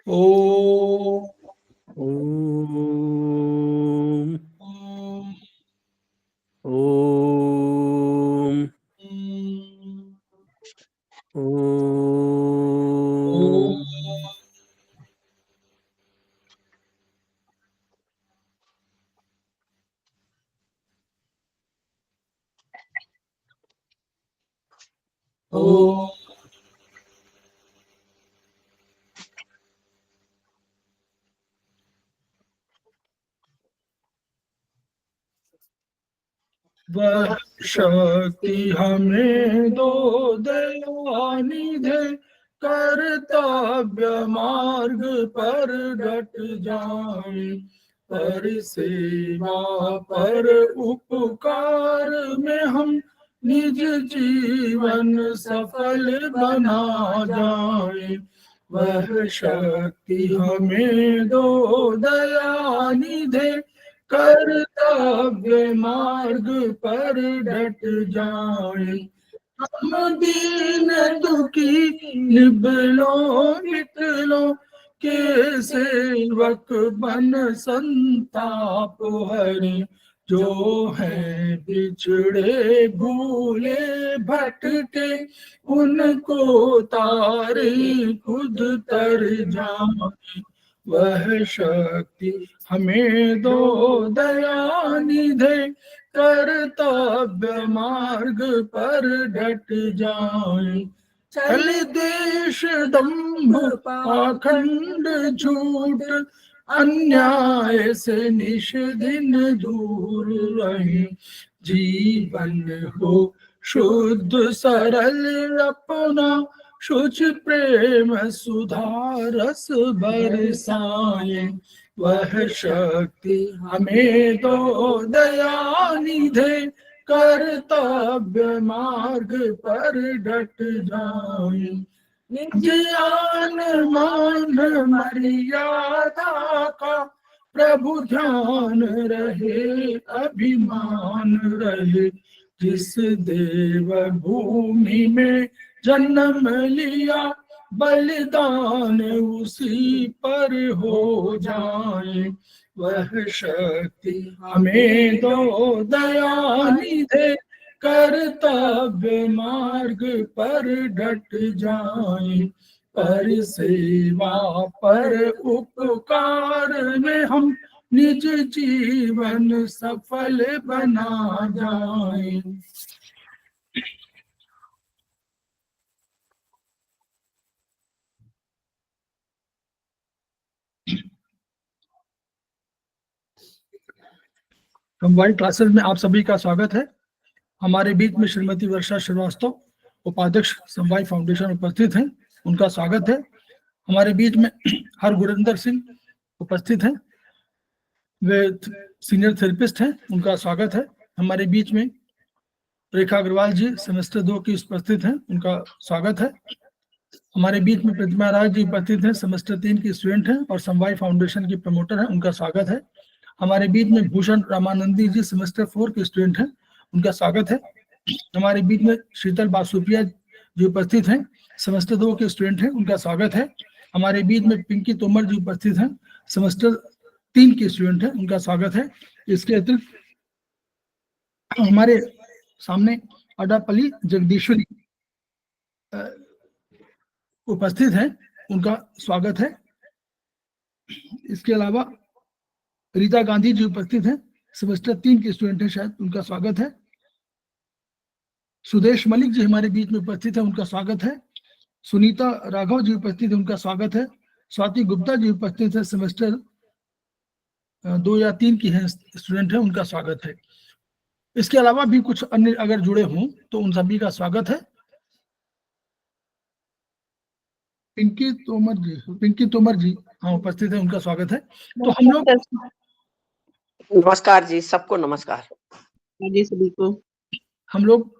ओम ओम ओम ओम ओम ओम वह शक्ति हमें दो दयानिधे, कर्तव्य मार्ग पर डट जाए, पर सेवा पर उपकार में हम निज जीवन सफल बना जाए। वह शक्ति हमें दो दयानिधे, कर्तव्य मार्ग पर डट जाए। हम दीन दुखी निबलों निकलों के सेवक बन संताप हरि, जो है बिछड़े भूले भटके, उनको तारे खुद तर जाए। वह शक्ति हमें दो दयानिधे, कर्तव्य मार्ग पर डट जाए। छल देश दंभ पाखंड झूठ, अन्याय से निश दिन दूर रहे, जीवन हो शुद्ध सरल अपना, शुच प्रेम सुधा रस बरसाए। वह शक्ति हमें दो दयानिधे, कर्तव्य मार्ग पर डट जाए। ज्ञान मान मर्यादा का प्रभु ध्यान रहे, अभिमान रहे, जिस देव भूमि में जन्म लिया, बलिदान उसी पर हो जाए। वह शक्ति हमें दो दयानिधे, कर्तव्य मार्ग पर डट जाए, पर सेवा पर उपकार में हम निज जीवन सफल बना जाए। कंबाइंड क्लासेस में आप सभी का स्वागत है। हमारे बीच में श्रीमती वर्षा श्रीवास्तव, उपाध्यक्ष समवाय फाउंडेशन, उपस्थित हैं, उनका स्वागत है। हमारे बीच में हर गुरिंदर सिंह उपस्थित हैं, वे सीनियर थेरेपिस्ट हैं, उनका स्वागत है। हमारे बीच में रेखा अग्रवाल जी सेमेस्टर 2 की उपस्थित हैं, उनका स्वागत है। हमारे बीच में प्रतिमा राय जी उपस्थित हैं, सेमेस्टर 3 की स्टूडेंट हैं और समवाय फाउंडेशन की प्रमोटर हैं, उनका स्वागत है। हमारे बीच में भूषण रामानंदी जी सेमेस्टर 4 के स्टूडेंट हैं, उनका स्वागत है। हमारे बीच में शीतल बासुपिया जी उपस्थित हैं, सेमेस्टर 2 के स्टूडेंट हैं, उनका स्वागत है। हमारे बीच में पिंकी तोमर जी उपस्थित हैं, सेमेस्टर 3 के स्टूडेंट हैं, उनका स्वागत है। इसके अतिरिक्त हमारे सामने अडापल्ली जगदीश्वरी उपस्थित हैं, उनका स्वागत है। इसके अलावा रीता गांधी जी उपस्थित हैं, सेमेस्टर 3 के स्टूडेंट हैं शायद, उनका स्वागत है। सुदेश मलिक जी हमारे बीच में उपस्थित है, उनका स्वागत है। सुनीता राघव जी उपस्थित है, उनका स्वागत है। स्वाति गुप्ता जी उपस्थित है, सेमेस्टर 2 या 3 की है स्टूडेंट है, उनका स्वागत है। इसके अलावा भी कुछ अन्य अगर जुड़े हों तो उन सभी का स्वागत है। पिंकी तोमर जी हाँ उपस्थित है, उनका स्वागत है। तो हम लोग नमस्कार जी, सबको नमस्कार जी, सभी को। हम लोग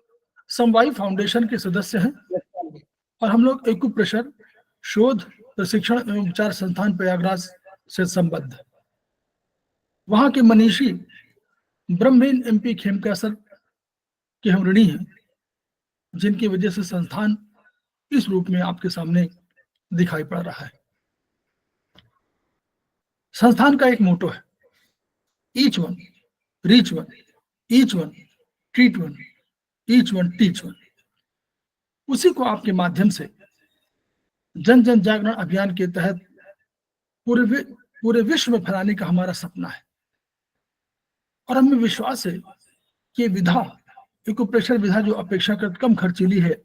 समवाय फाउंडेशन के सदस्य हैं और हम लोग एक्यूप्रेशर शोध प्रशिक्षण एवं उपचार संस्थान प्रयागराज से संबद्ध, वहां के मनीषी ब्रह्मलीन MP खेमका सर के हम ऋणी हैं, जिनकी वजह से संस्थान इस रूप में आपके सामने दिखाई पड़ रहा है। संस्थान का एक मोटो है, each one reach one, each one treat one, each one teach one. उसी को आपके माध्यम से जन जन जागरण अभियान के तहत पूरे विश्व में फैलाने का हमारा सपना है। और हमें विश्वास है कि विधा, एक्यूप्रेशर विधा जो अपेक्षाकृत कम खर्चीली है,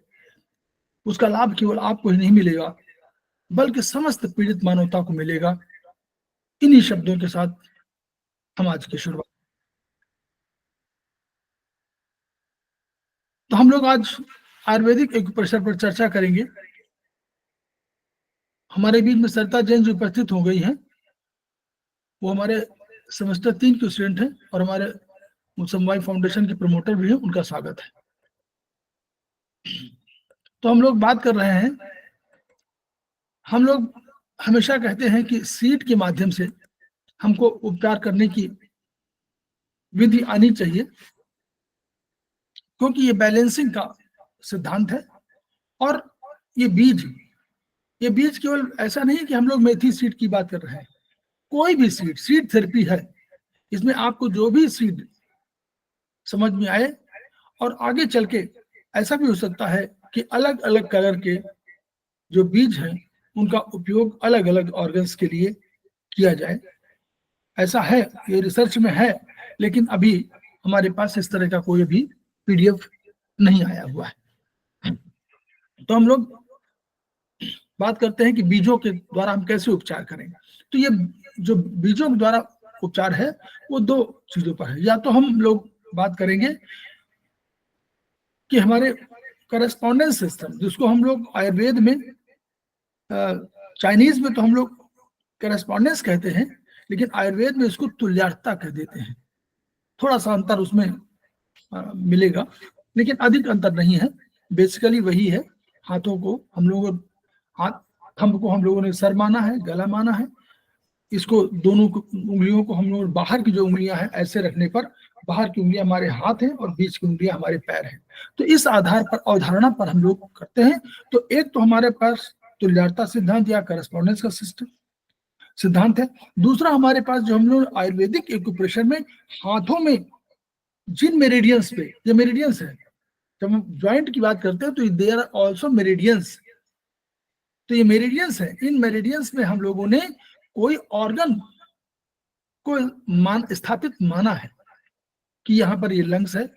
उसका लाभ केवल आपको ही नहीं मिलेगा बल्कि समस्त पीड़ित मानवता को मिलेगा। इन्हीं शब्दों के साथ हम आज की शुरुआत। तो हम लोग आज आयुर्वेदिक एक्यूप्रेशर पर चर्चा करेंगे। हमारे बीच में सरिता जैन जो उपस्थित हो गई हैं, वो हमारे सेमेस्टर 3 के स्टूडेंट हैं और हमारे समवाय फाउंडेशन के प्रमोटर भी हैं। उनका स्वागत है। तो हम लोग बात कर रहे हैं, हम लोग हमेशा कहते हैं कि सीड के माध्यम से हमको उपचार करने की विधि आनी चाहिए, क्योंकि ये बैलेंसिंग का सिद्धांत है। और ये बीज केवल ऐसा नहीं कि हम लोग मेथी सीड की बात कर रहे हैं, कोई भी सीड थेरेपी है। इसमें आपको जो भी सीड समझ में आए, और आगे चल के ऐसा भी हो सकता है कि अलग अलग कलर के जो बीज हैं उनका उपयोग अलग अलग ऑर्गन्स के लिए किया जाए। ऐसा है, ये रिसर्च में है, लेकिन अभी हमारे पास इस तरह का कोई भी पीडीएफ नहीं आया हुआ है। तो हम लोग बात करते हैं कि बीजों के द्वारा हम कैसे उपचार करेंगे। तो ये जो बीजों के द्वारा उपचार है वो दो चीजों पर है। या तो हम लोग बात करेंगे कि हमारे करस्पॉन्डेंस सिस्टम, जिसको हम लोग आयुर्वेद में, चाइनीज में तो हम लोग करस्पॉन्डेंस कहते हैं, लेकिन आयुर्वेद में इसको तुल्यार्थता कह देते हैं। थोड़ा सा अंतर उसमें मिलेगा, लेकिन अधिक अंतर नहीं है। बेसिकली वही है। हाथों को हम लोगों, हाथ थंब को हम लोगों ने सर माना है, गला माना है। इसको दोनों उंगलियों को हम लोग, बाहर की जो उंगलियां हैं ऐसे रखने पर, बाहर की उंगलियां हमारे हाथ हैं और बीच की उंगलियां हमारे पैर हैं। तो इस आधार पर, अवधारणा पर हम लोग करते हैं। तो एक तो हमारे पास तुल्यार्थता सिद्धांत या करस्पॉन्डेंस का सिद्धांत है। दूसरा हमारे पास जो हम लोग आयुर्वेदिक एक्यूप्रेशर में हाथों में जिन मेरिडियंस पे, ये मेरिडियंस है, जब हम ज्वाइंट की बात करते हैं तो देयर आर ऑल्सो मेरिडियंस। तो ये मेरिडियंस है, इन मेरिडियंस में हम लोगों ने कोई ऑर्गन को स्थापित माना है कि यहाँ पर ये लंग्स है।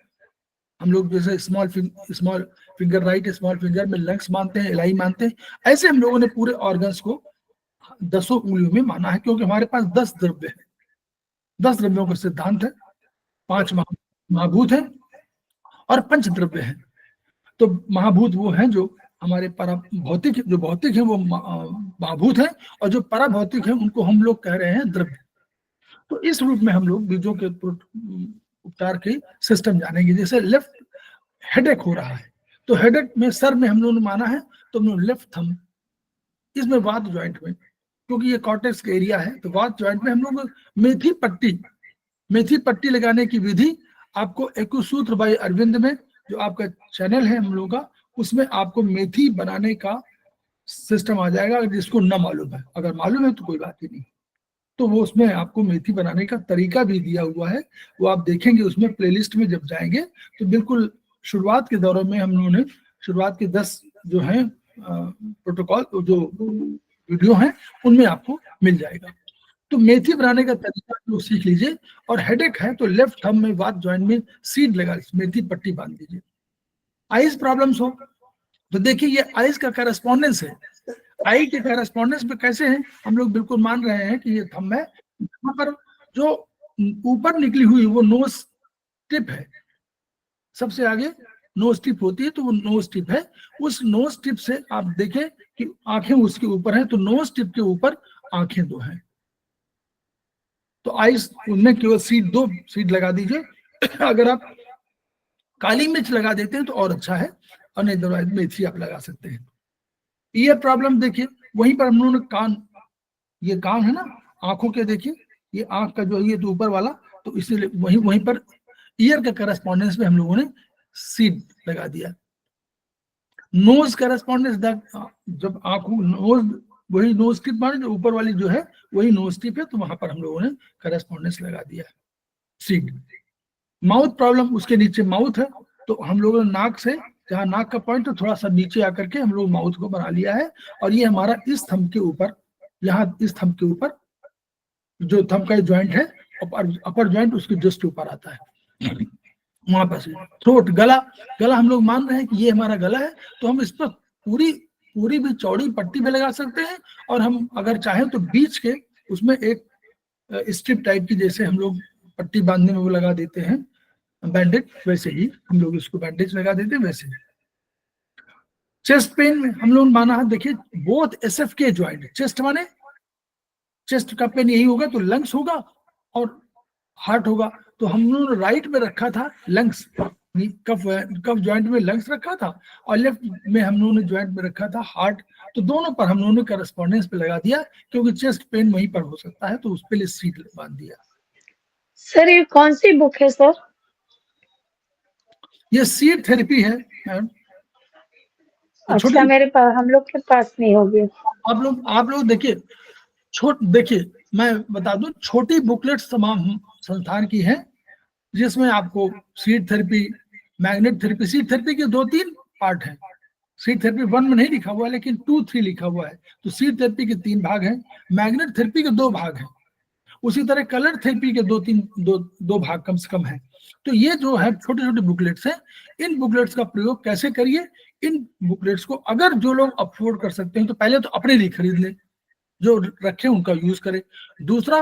हम लोग जैसे small finger, right small finger में लंग्स मानते हैं, एलाई मानते हैं। ऐसे हम लोगों ने पूरे ऑर्गन्स को 10 उंगलियों में माना है, क्योंकि हमारे पास 10 द्रव्य है, 10 द्रव्यों का सिद्धांत है। 5 महाभूत है और 5 द्रव्य है। तो महाभूत वो हैं जो हमारे भौतिक है वो महाभूत है, और जो पराभौतिक है उनको हम लोग कह रहे हैं द्रव्य। तो इस रूप में हम लोग बीजों के उपचार के सिस्टम जानेंगे। जैसे लेफ्ट हेडेक हो रहा है, तो हेडेक में सर में हम लोगों ने माना है, तो हम लोग लेफ्ट थंब, इसमें वात ज्वाइंट में, क्योंकि ये कॉर्टेक्स का एरिया है, तो वात ज्वाइंट में हम लोग मेथी पट्टी लगाने की विधि आपको एक्यूसूत्र बाय अरविंद में, जो आपका चैनल है हम लोगों का, उसमें आपको मेथी बनाने का सिस्टम आ जाएगा। जिसको न मालूम है, अगर मालूम है तो कोई बात ही नहीं, तो वो उसमें आपको मेथी बनाने का तरीका भी दिया हुआ है। वो आप देखेंगे उसमें प्लेलिस्ट में जब जाएंगे तो बिल्कुल शुरुआत के दौर में हम लोगों ने शुरुआत के 10 जो है प्रोटोकॉल, जो वीडियो हैं, उनमें आपको मिल जाएगा। तो मेथी बनाने का तरीका लोग सीख लीजिए। और हेडेक है तो लेफ्ट थंब में वात ज्वाइंट में सीड लगा, मेथी पट्टी बांध दीजिए। आइज प्रॉब्लम्स हो तो देखिए, ये आइज का करस्पॉन्डेंस है। आई के करस्पॉन्डेंस पे कैसे है, हम लोग बिल्कुल मान रहे हैं कि ये थंब है, यहाँ पर जो ऊपर निकली हुई वो नोज टिप है, सबसे आगे नोज टिप होती है, तो वो नोज टिप है। उस नोज टिप से आप देखें कि आंखें उसके ऊपर है, तो नोज टिप के ऊपर आंखें 2 हैं। तो आइस उनमें केवल दो सीड लगा दीजिए। अगर आप काली मिर्च लगा देते हैं तो और अच्छा है, और नहीं तो मेथी आप लगा सकते हैं। ईयर प्रॉब्लम देखिए, वहीं पर हम लोगों ने कान, ये कान है ना आंखों के, देखिए ये आंख का जो ये तो ऊपर वाला, तो इसीलिए वहीं पर ईयर का करस्पॉन्डेंस में हम लोगों ने सीड लगा दिया। नोज करस्पॉन्डेंस, जब आंखों नोज, वही नोज टिप माने जो ऊपर वाली जो है वही नोज टिप है, तो वहां पर हम लोगों ने करस्पॉन्डेंस लगा दिया है, सीड। माउथ प्रॉब्लम, उसके नीचे माउथ है, तो हम लोगों ने नाक से, जहाँ नाक का पॉइंट है थोड़ा सा नीचे आकर के हम लोग माउथ को बना लिया है, और ये हमारा इस थंब के ऊपर, यहाँ इस थंब के ऊपर जो थंब का ज्वाइंट है, अपर ज्वाइंट उसके जस्ट ऊपर आता है, वहां पर से थ्रोट, गला, गला हम लोग मान रहे हैं कि ये हमारा गला है, तो हम इस पर पूरी पूरी भी चौड़ी पट्टी भी लगा सकते हैं, और हम अगर चाहें तो बीच के उसमें एक स्ट्रिप टाइप की, जैसे हम लोग पट्टी बांधने में वो लगा देते हैं बैंडेज, वैसे ही हम लोग इसको बैंडेज लगा देते हैं वैसे। चेस्ट पेन में हम लोग माना है, देखिए बोथ एसएफ के ज्वाइंट, चेस्ट माने चेस्ट का पेन यही होगा तो लंग्स होगा और हार्ट होगा, तो हम लोगों ने राइट में रखा था लंग्स, कफ ज्वाइंट में लंग्स रखा था, और लेफ्ट में हम लोगों ने ज्वाइंट में रखा था हार्ट, तो दोनों पर हम लोगों ने करस्पॉन्डेंस पे लगा दिया, क्योंकि चेस्ट पेन वहीं पर हो सकता है, तो उस पे सीट बांध दिया। सर ये कौन सी बुक है सर? ये सीड थेरेपी है मैम। अच्छा, मेरे पास, हम लोग के पास नहीं होगी। आप लोग देखिए, देखिए मैं बता दूं, छोटी बुकलेट्स तमाम संस्थान की हैं, जिसमें आपको seed therapy, magnet therapy, seed therapy के 2-3 पार्ट हैं, सीड थेरेपी 1 में नहीं लिखा हुआ है, लेकिन 2-3 लिखा हुआ है, तो सीड थेरेपी के 3 भाग हैं, मैग्नेट थेरेपी के 2 भाग हैं, उसी तरह कलर थेरेपी के 2 भाग कम से कम है। तो ये जो है छोटे छोटे बुकलेट्स हैं, इन बुकलेट्स का प्रयोग कैसे करिए, इन बुकलेट्स को अगर जो लोग अफोर्ड कर सकते हैं तो पहले तो अपने लिए खरीद लें, जो रखे उनका यूज करें। दूसरा,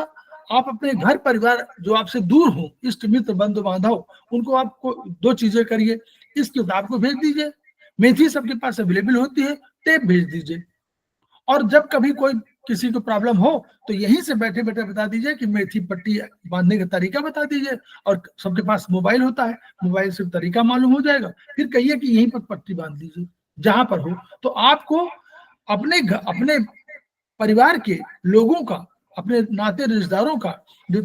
आप अपने घर परिवार जो आपसे दूर हो, इष्ट मित्र बंधु बांधव, उनको आपको 2 चीजें करिए, इस किताब को भेज दीजिए, मेथी सबके पास अवेलेबल होती है, टेप भेज दीजिए, और जब कभी कोई किसी को प्रॉब्लम हो तो यहीं से बैठे बैठे बता दीजिए कि मेथी पट्टी बांधने का तरीका बता दीजिए, और सबके पास मोबाइल होता है, मोबाइल से तरीका मालूम हो जाएगा, फिर कहिए कि यहीं पर पट्टी बांध दीजिए जहां पर हो, तो आपको अपने परिवार के लोगों का, अपने नाते रिश्तेदारों का जो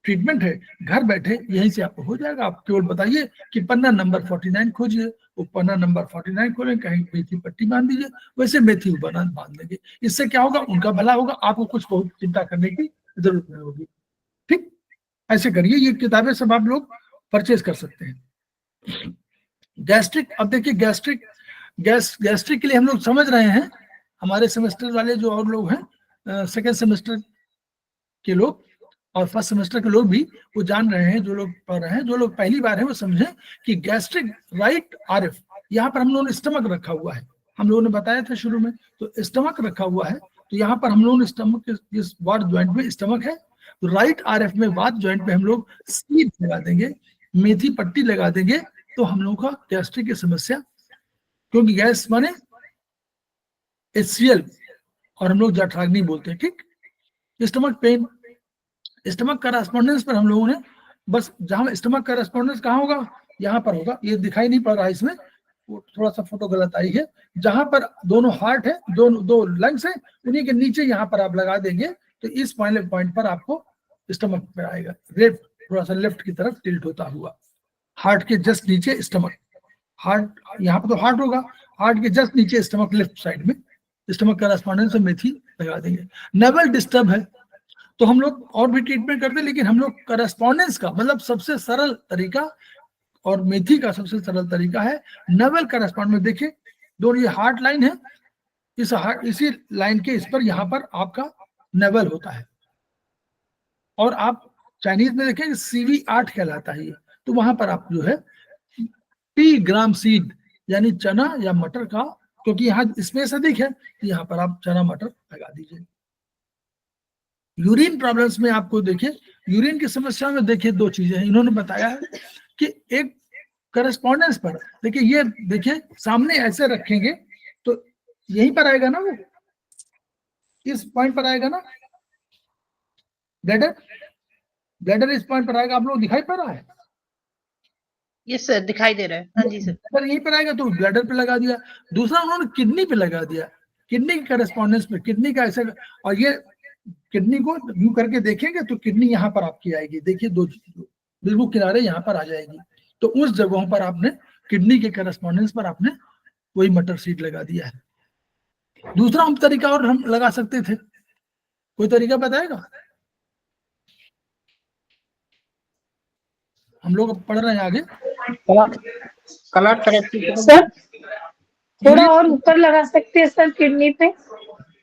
ट्रीटमेंट है घर बैठे यहीं से आपको हो जाएगा। आप केवल बताइए कि पन्ना नंबर 49 खोजिए, वो पन्ना नंबर 49 खोलें, कहीं मेथी पट्टी बांध दीजिए, वैसे मेथी बांध देंगे। इससे क्या होगा, उनका भला होगा, आपको कुछ बहुत चिंता करने की जरूरत नहीं होगी। ठीक, ऐसे करिए, ये किताबें सब आप लोग परचेज कर सकते हैं। गैस्ट्रिक, अब देखिए गैस्ट्रिक के लिए हम लोग समझ रहे हैं, हमारे सेमेस्टर वाले जो और लोग हैं, सेकेंड सेमेस्टर के लोग और फर्स्ट सेमेस्टर के लोग भी वो जान रहे हैं, जो लोग पढ़ रहे हैं, जो लोग पहली बार है वो समझें कि गैस्ट्रिक राइट आरएफ, यहाँ पर हम लोगों ने स्टमक रखा हुआ है, हम लोगों ने बताया था शुरू में, तो स्टमक रखा हुआ है, तो यहाँ पर हम लोगों ने स्टमक के इस वाट ज्वाइंट में स्टमक है, तो राइट आरएफ में वाट ज्वाइंट में हम लोग सीड लगा देंगे, मेथी पट्टी लगा देंगे, तो हम लोगों का गैस्ट्रिक की समस्या, क्योंकि गैस माने HCl और हम लोग जठराग्नि बोलते हैं। ठीक, स्टमक पेन, स्टमक करस्पॉन्डेंस पर हम लोगों ने बस, जहां स्टमक करस्पॉन्डेंस कहाँ होगा, यहाँ पर होगा, ये दिखाई नहीं पड़ रहा है इसमें, वो थोड़ा सा फोटो गलत आई है, जहां पर दोनों हार्ट है, दो लंग्स है, उन्हीं के नीचे यहाँ पर आप लगा देंगे, तो इस पॉइंट पर आपको स्टमक पे आएगा, थोड़ा सा लेफ्ट की तरफ टिल्ट होता हुआ, हार्ट के जस्ट नीचे स्टमक, हार्ट यहाँ पर तो हार्ट होगा, हार्ट के जस्ट नीचे स्टमक, लेफ्ट साइड में स्टमक करस्पॉन्डेंस से मेथी लगा देंगे। नेवल डिस्टर्ब है तो हम लोग और भी ट्रीटमेंट करते हैं, लेकिन हम लोग करस्पॉन्डेंस का मतलब सबसे सरल तरीका और मेथी का सबसे सरल तरीका है नेवल करस्पॉन्डेंस। देखिए दोनों ये हार्ट लाइन है, इसी लाइन के इस पर यहाँ पर आपका नेवल होता है, और आप चाइनीज में देखेंगे CV8 कहलाता है ये, तो वहां पर आप जो है P ग्राम सीड यानी चना या मटर का, क्योंकि यहाँ स्पेस अधिक है, तो यहाँ पर आप चना मटर लगा दीजिए। यूरिन प्रॉब्लम्स में आपको देखिए, यूरिन की समस्या में देखिए 2 चीजें हैं, इन्होंने बताया है कि एक करस्पॉन्डेंस पर देखिए, ये देखिए सामने ऐसे रखेंगे तो यहीं पर आएगा ना, वो इस पॉइंट पर आएगा ना, ब्लैडर इस पॉइंट पर आएगा, आप लोग दिखाई पड़ रहा है? यस सर, दिखाई दे रहा है। हाँ जी सर, ब्लैडर यहीं पर आएगा, तो ब्लैडर पे लगा दिया। दूसरा उन्होंने किडनी पे लगा दिया, किडनी के करस्पॉन्डेंस पे, किडनी का ऐसे, और ये किडनी को यू करके देखेंगे तो किडनी यहाँ पर आपकी आएगी, देखिए 2 बिल्कुल किनारे यहाँ पर आ जाएगी, तो उस जगहों पर आपने किडनी के करस्पॉन्डेंस पर आपने वही मटर सीड लगा दिया है। दूसरा हम तरीका और हम लगा सकते थे, कोई तरीका बताएगा? हम लोग अब पढ़ रहे हैं आगे। कलर कलर करेक्टिव सर थोड़ा और ऊपर लगा सकते हैं सर किडनी पे।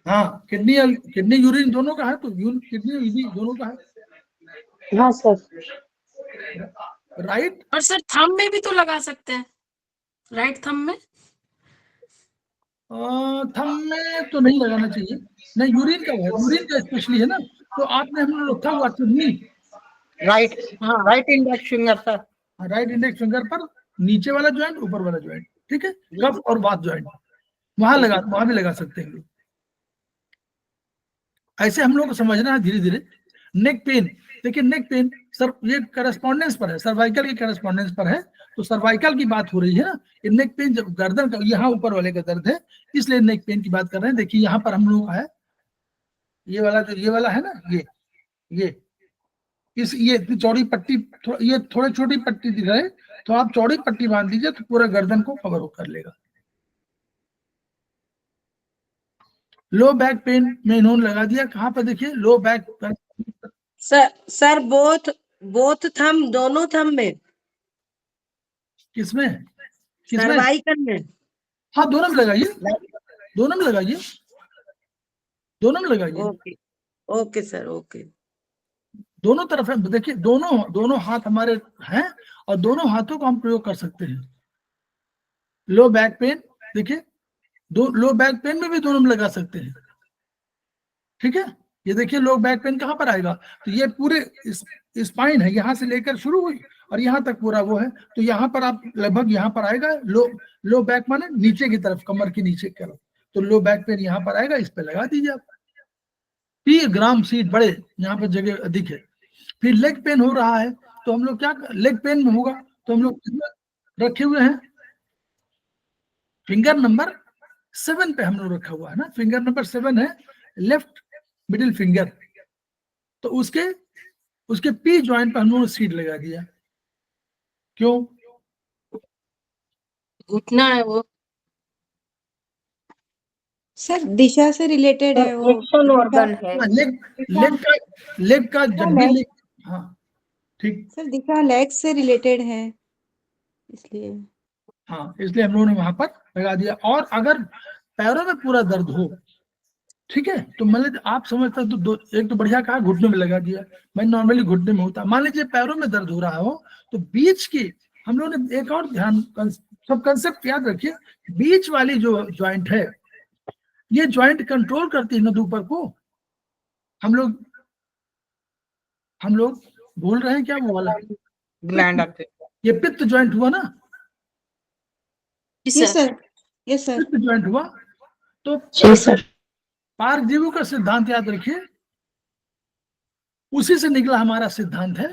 हाँ, किडनी किडनी यूरिन दोनों का है, तो किडनी यूरिन दोनों का है, हाँ सर। राइट। और सर थंब में भी तो लगा सकते हैं, राइट थंब में। थंब में तो नहीं लगाना चाहिए, नहीं यूरिन का है, यूरिन का स्पेशली है ना, तो आपने हम लोग रखा हुआ किडनी, राइट, हाँ right index finger sir, right index finger पर नीचे वाला ज्वाइंट, ऊपर वाला ज्वाइंट, ठीक है, कफ और बात ज्वाइंट, वहां भी लगा सकते हैं लोग। ऐसे हम लोग को समझना है धीरे धीरे। नेक पेन, देखिए नेक पेन सर ये करस्पॉन्डेंस पर है, सर्वाइकल के करस्पॉन्डेंस पर है, तो सर्वाइकल की बात हो रही है ना। ये नेक पेन जब गर्दन का यहाँ ऊपर वाले का दर्द है, इसलिए नेक पेन की बात कर रहे हैं। देखिए यहाँ पर हम लोग का है ये वाला, जो ये वाला है ना, ये ये इतनी चौड़ी पट्टी, ये थोड़ी छोटी पट्टी दिख रही है, तो आप चौड़ी पट्टी बांध दीजिए तो पूरा गर्दन को कवर कर लेगा। लो बैक पेन में इन्होंने लगा दिया, कहाँ पर देखिए low back, sir both thumb, दोनों थंब में, किसमें सर्वाइकल में। हाँ दोनों में लगाइए, दोनों में लगाइए, दोनों में लगाइए, ओके ओके सर, ओके। दोनों तरफ है। देखिए दोनों हाथ हमारे हैं और दोनों हाथों को हम प्रयोग कर सकते हैं। लो बैक पेन देखिए, लो बैक पेन में भी दोनों में लगा सकते हैं, ठीक है। ये देखिए लो बैक पेन कहाँ पर आएगा, तो ये पूरे स्पाइन है, यहाँ से लेकर शुरू हुई और यहाँ तक पूरा वो है, तो यहाँ पर आप लगभग यहाँ पर आएगा। लो बैक माने नीचे की तरफ, कमर के नीचे की तरफ, तो लो बैक पेन यहाँ पर आएगा, इस पे लगा दीजिए आप। 30 ग्राम सीट बड़े, यहाँ पर जगह अधिक है। फिर लेग पेन हो रहा है, तो हम लोग क्या, लेग पेन में होगा तो हम लोग रखे हुए हैं फिंगर नंबर 7 पे हम लोग रखा हुआ है ना, फिंगर नंबर 7 है लेफ्ट मिडिल फिंगर, तो उसके पी ज्वाइंट पर हम लोग सीड लगा दिया। क्यों? घुटना है वो सर दिशा से रिलेटेड है वो, एक्शन ऑर्गन है। लेग का जब भी लेग, हाँ ठीक, सर दिशा लेग से रिलेटेड है इसलिए। हाँ इसलिए हम लोगों ने वहां पर लगा दिया। और अगर पैरों में पूरा दर्द हो, ठीक है, तो मान लीजिए आप समझते हैं तो एक तो बढ़िया कहा घुटने में लगा दिया, मैं नॉर्मली घुटने में होता, मान लीजिए पैरों में दर्द हो रहा हो तो बीच की हम लोगों ने एक और ध्यान, सब कंसेप्ट याद रखिए, बीच वाली जो ज्वाइंट है, ये ज्वाइंट कंट्रोल करती है ना ऊपर को। हम लोग भूल रहे हैं क्या वो वाला, ग्लैंड, ये पित्त ज्वाइंट हुआ ना, यस सर, यस सर। पित्त ज्वाइंट हुआ, तो पार्क जीवो का सिद्धांत याद रखिए, उसी से निकला हमारा सिद्धांत है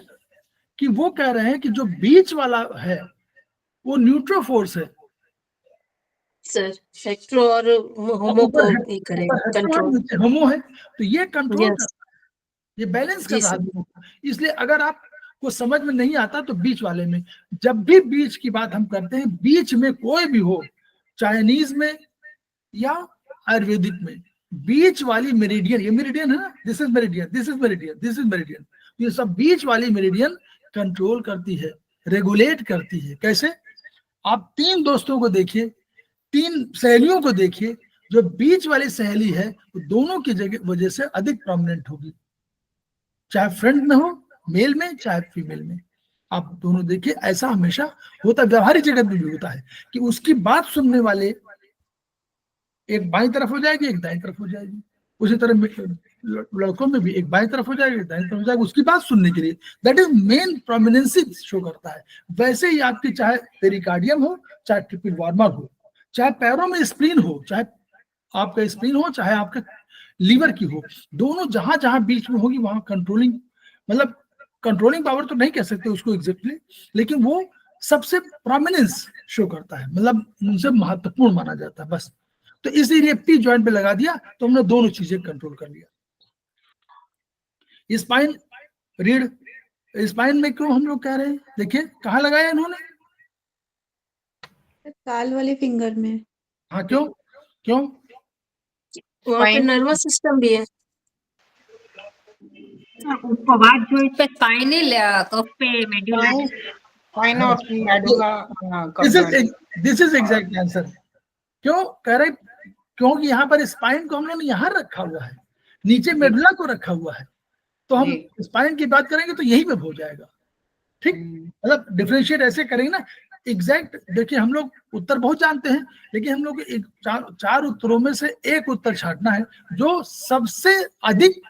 कि वो कह रहे हैं कि जो बीच वाला है वो न्यूट्रो फोर्स है सर, हेक्टो और होमो को ही करेगा कंट्रोल। होमो है, तो ये कंट्रोल Yes. ये बैलेंस कर जी रहा सर। है। इसलिए अगर आपको समझ में नहीं आता तो बीच वाले में, जब भी बीच की बात हम करते हैं, बीच में कोई भी हो, चाइनीज में या आयुर्वेदिक में, बीच वाली मेरिडियन, ये मेरिडियन है ना, this is meridian, this is meridian, this is meridian, ये सब बीच वाली मेरिडियन कंट्रोल करती है, रेगुलेट करती है। कैसे? आप 3 दोस्तों को देखिए, 3 सहेलियों को देखिए, जो बीच वाली सहेली है वो दोनों की जगह वजह से अधिक प्रोमिनेंट होगी, चाहे फ्रंट में हो, मेल में चाहे फीमेल में, आप दोनों देखिए, ऐसा हमेशा होता है, व्यवहारिक जगत में भी होता है कि उसकी बात सुनने वाले एक बाईं तरफ हो जाएगी, एक दाईं तरफ हो जाएगी। उसी तरह लड़कों में भी एक बाईं तरफ हो जाएगी, एक दाईं तरफ हो जाएगी, उसकी बात सुनने के लिए। That is main prominency show करता है। वैसे ही आपकी चाहे पेरिकार्डियम हो, चाहे ट्रिपल वार्मर हो, चाहे पैरों में स्प्लीन हो, चाहे आपका स्प्लीन हो, चाहे आपका लीवर की हो, दोनों जहां जहां बीच में होगी वहां कंट्रोलिंग, मतलब कंट्रोलिंग पावर तो नहीं कह सकते उसको एग्जैक्टली, लेकिन वो सबसे प्रोमिनेंस शो करता है, मतलब उनसे महत्वपूर्ण माना जाता है बस। तो इसीलिए पी ज्वाइंट पे लगा दिया तो हमने दोनों चीजें कंट्रोल कर लिया। स्पाइन रीढ़, स्पाइन में क्यों हम लोग कह रहे हैं, देखिए कहाँ लगाया इन्होंने, काल वाले फिंगर में। हाँ, क्यों क्यों? वहाँ पे Spine- नर्वस सिस्टम भी है। उपवाद जॉइंट पे स्पाइनल कफ पे मेडुला spine spine और medulla cup this joint। Is this is exact answer. क्यों कह रहे? क्योंकि यहाँ पर स्पाइन को हम लोगों ने यहाँ रखा हुआ है, नीचे मेडुला को रखा हुआ है, तो हम जी। स्पाइन की बात करेंगे तो यही में हो जाएगा। ठीक, मतलब डिफरेंशिएट ऐसे करेंगे ना एग्जैक्ट। देखिए हम लोग उत्तर बहुत जानते हैं, लेकिन हम लोग एक चार उत्तरों में से एक उत्तर छांटना है जो सबसे अधिक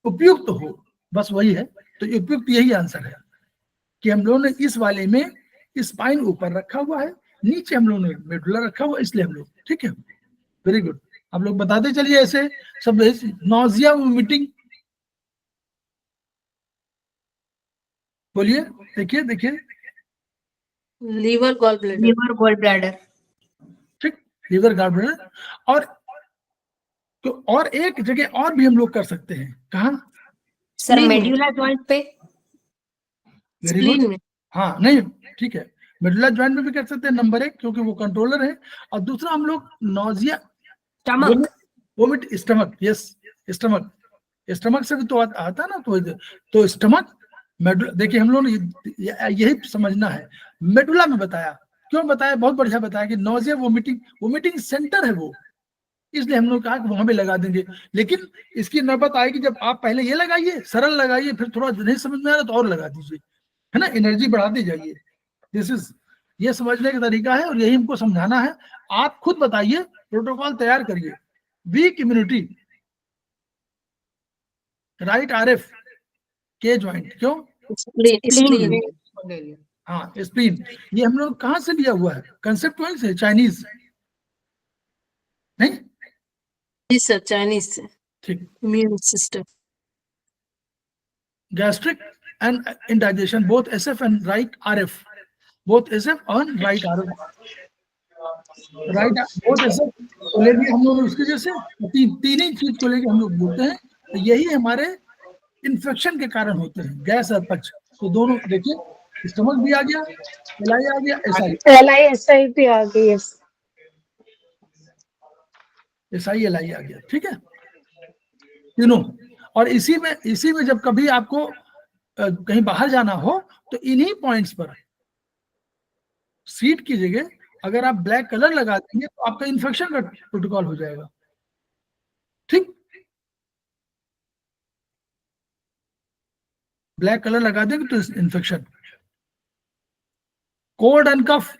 उपयुक्त हो, बस वही है। तो उपयुक्त यही आंसर है कि हम लोगों ने इस वाले में स्पाइन ऊपर रखा हुआ है, नीचे हम लोगों ने मेडुला रखा हुआ है, इसलिए हम लोग। ठीक है, वेरी गुड। आप लोग बताते चलिए ऐसे सब। नॉजिया वोमिटिंग बोलिए, देखिए देखिए। Liver gall bladder. Liver gall bladder. ठीक, लीवर गार्डनर। और तो और एक जगह और भी हम लोग कर सकते हैं, कहाँ? सर Spleen में। मेडुला जॉइंट पे। Very good. स्प्लीन में। हाँ, नहीं ठीक है, मेडुला ज्वाइंट में भी कर सकते हैं, नंबर 1, क्योंकि वो कंट्रोलर है। और दूसरा हम लोग nausea stomach. Vomit, stomach, yes, stomach. Stomach से भी तो आता है ना, तो स्टमक मेडुला। देखिए हम लोग ने यही समझना है, मेडुला में बताया। क्यों बताया? बहुत बढ़िया बताया कि नॉजिया वोमिटिंग सेंटर है वो, इसलिए हम लोग कहा कि वहां भी लगा देंगे। लेकिन इसकी नौबत आएगी जब आप पहले ये लगाइए, सरल लगाइए, फिर थोड़ा नहीं समझ में आ रहा तो और लगा दीजिए, है ना, एनर्जी बढ़ाते जाइए। दिस इज, ये समझने का तरीका है और यही हमको समझाना है। आप खुद बताइए, प्रोटोकॉल तैयार करिए। वीक इम्यूनिटी, राइट आरएफ, के ज्वाइंट, क्यों? स्प्लीन। स्प्लीन। ले लिया। हाँ, स्प्लीन। ये हम लोग कहाँ से लिया हुआ है? कंसेप्ट वहीं से, चाइनीज नहीं? जी सर, चाइनीज से। ठीक। Immune system. Gastric and indigestion, both SF and right RF, both SF and right RF, right both SF को ले लिया हम लोग उसकी जैसे। तीन ही चीज को लेके हम लोग बोलते हैं, तो यही हमारे इन्फेक्शन के कारण होते हैं, गैस और पच। तो दोनों देखिए, स्टमक भी आ गया, एलआई आ गया, LISI भी आ गई है। एसआई एलआई आ गया। ठीक है, तीनों। और इसी में जब कभी आपको कहीं बाहर जाना हो तो इन्हीं पॉइंट्स पर सीट की जगह अगर आप ब्लैक कलर लगा देंगे तो आपका इन्फेक्शन का प्रोटोकॉल हो जाएगा। ठीक, ब्लैक कलर लगा देंगे तो infection. Cold and cough,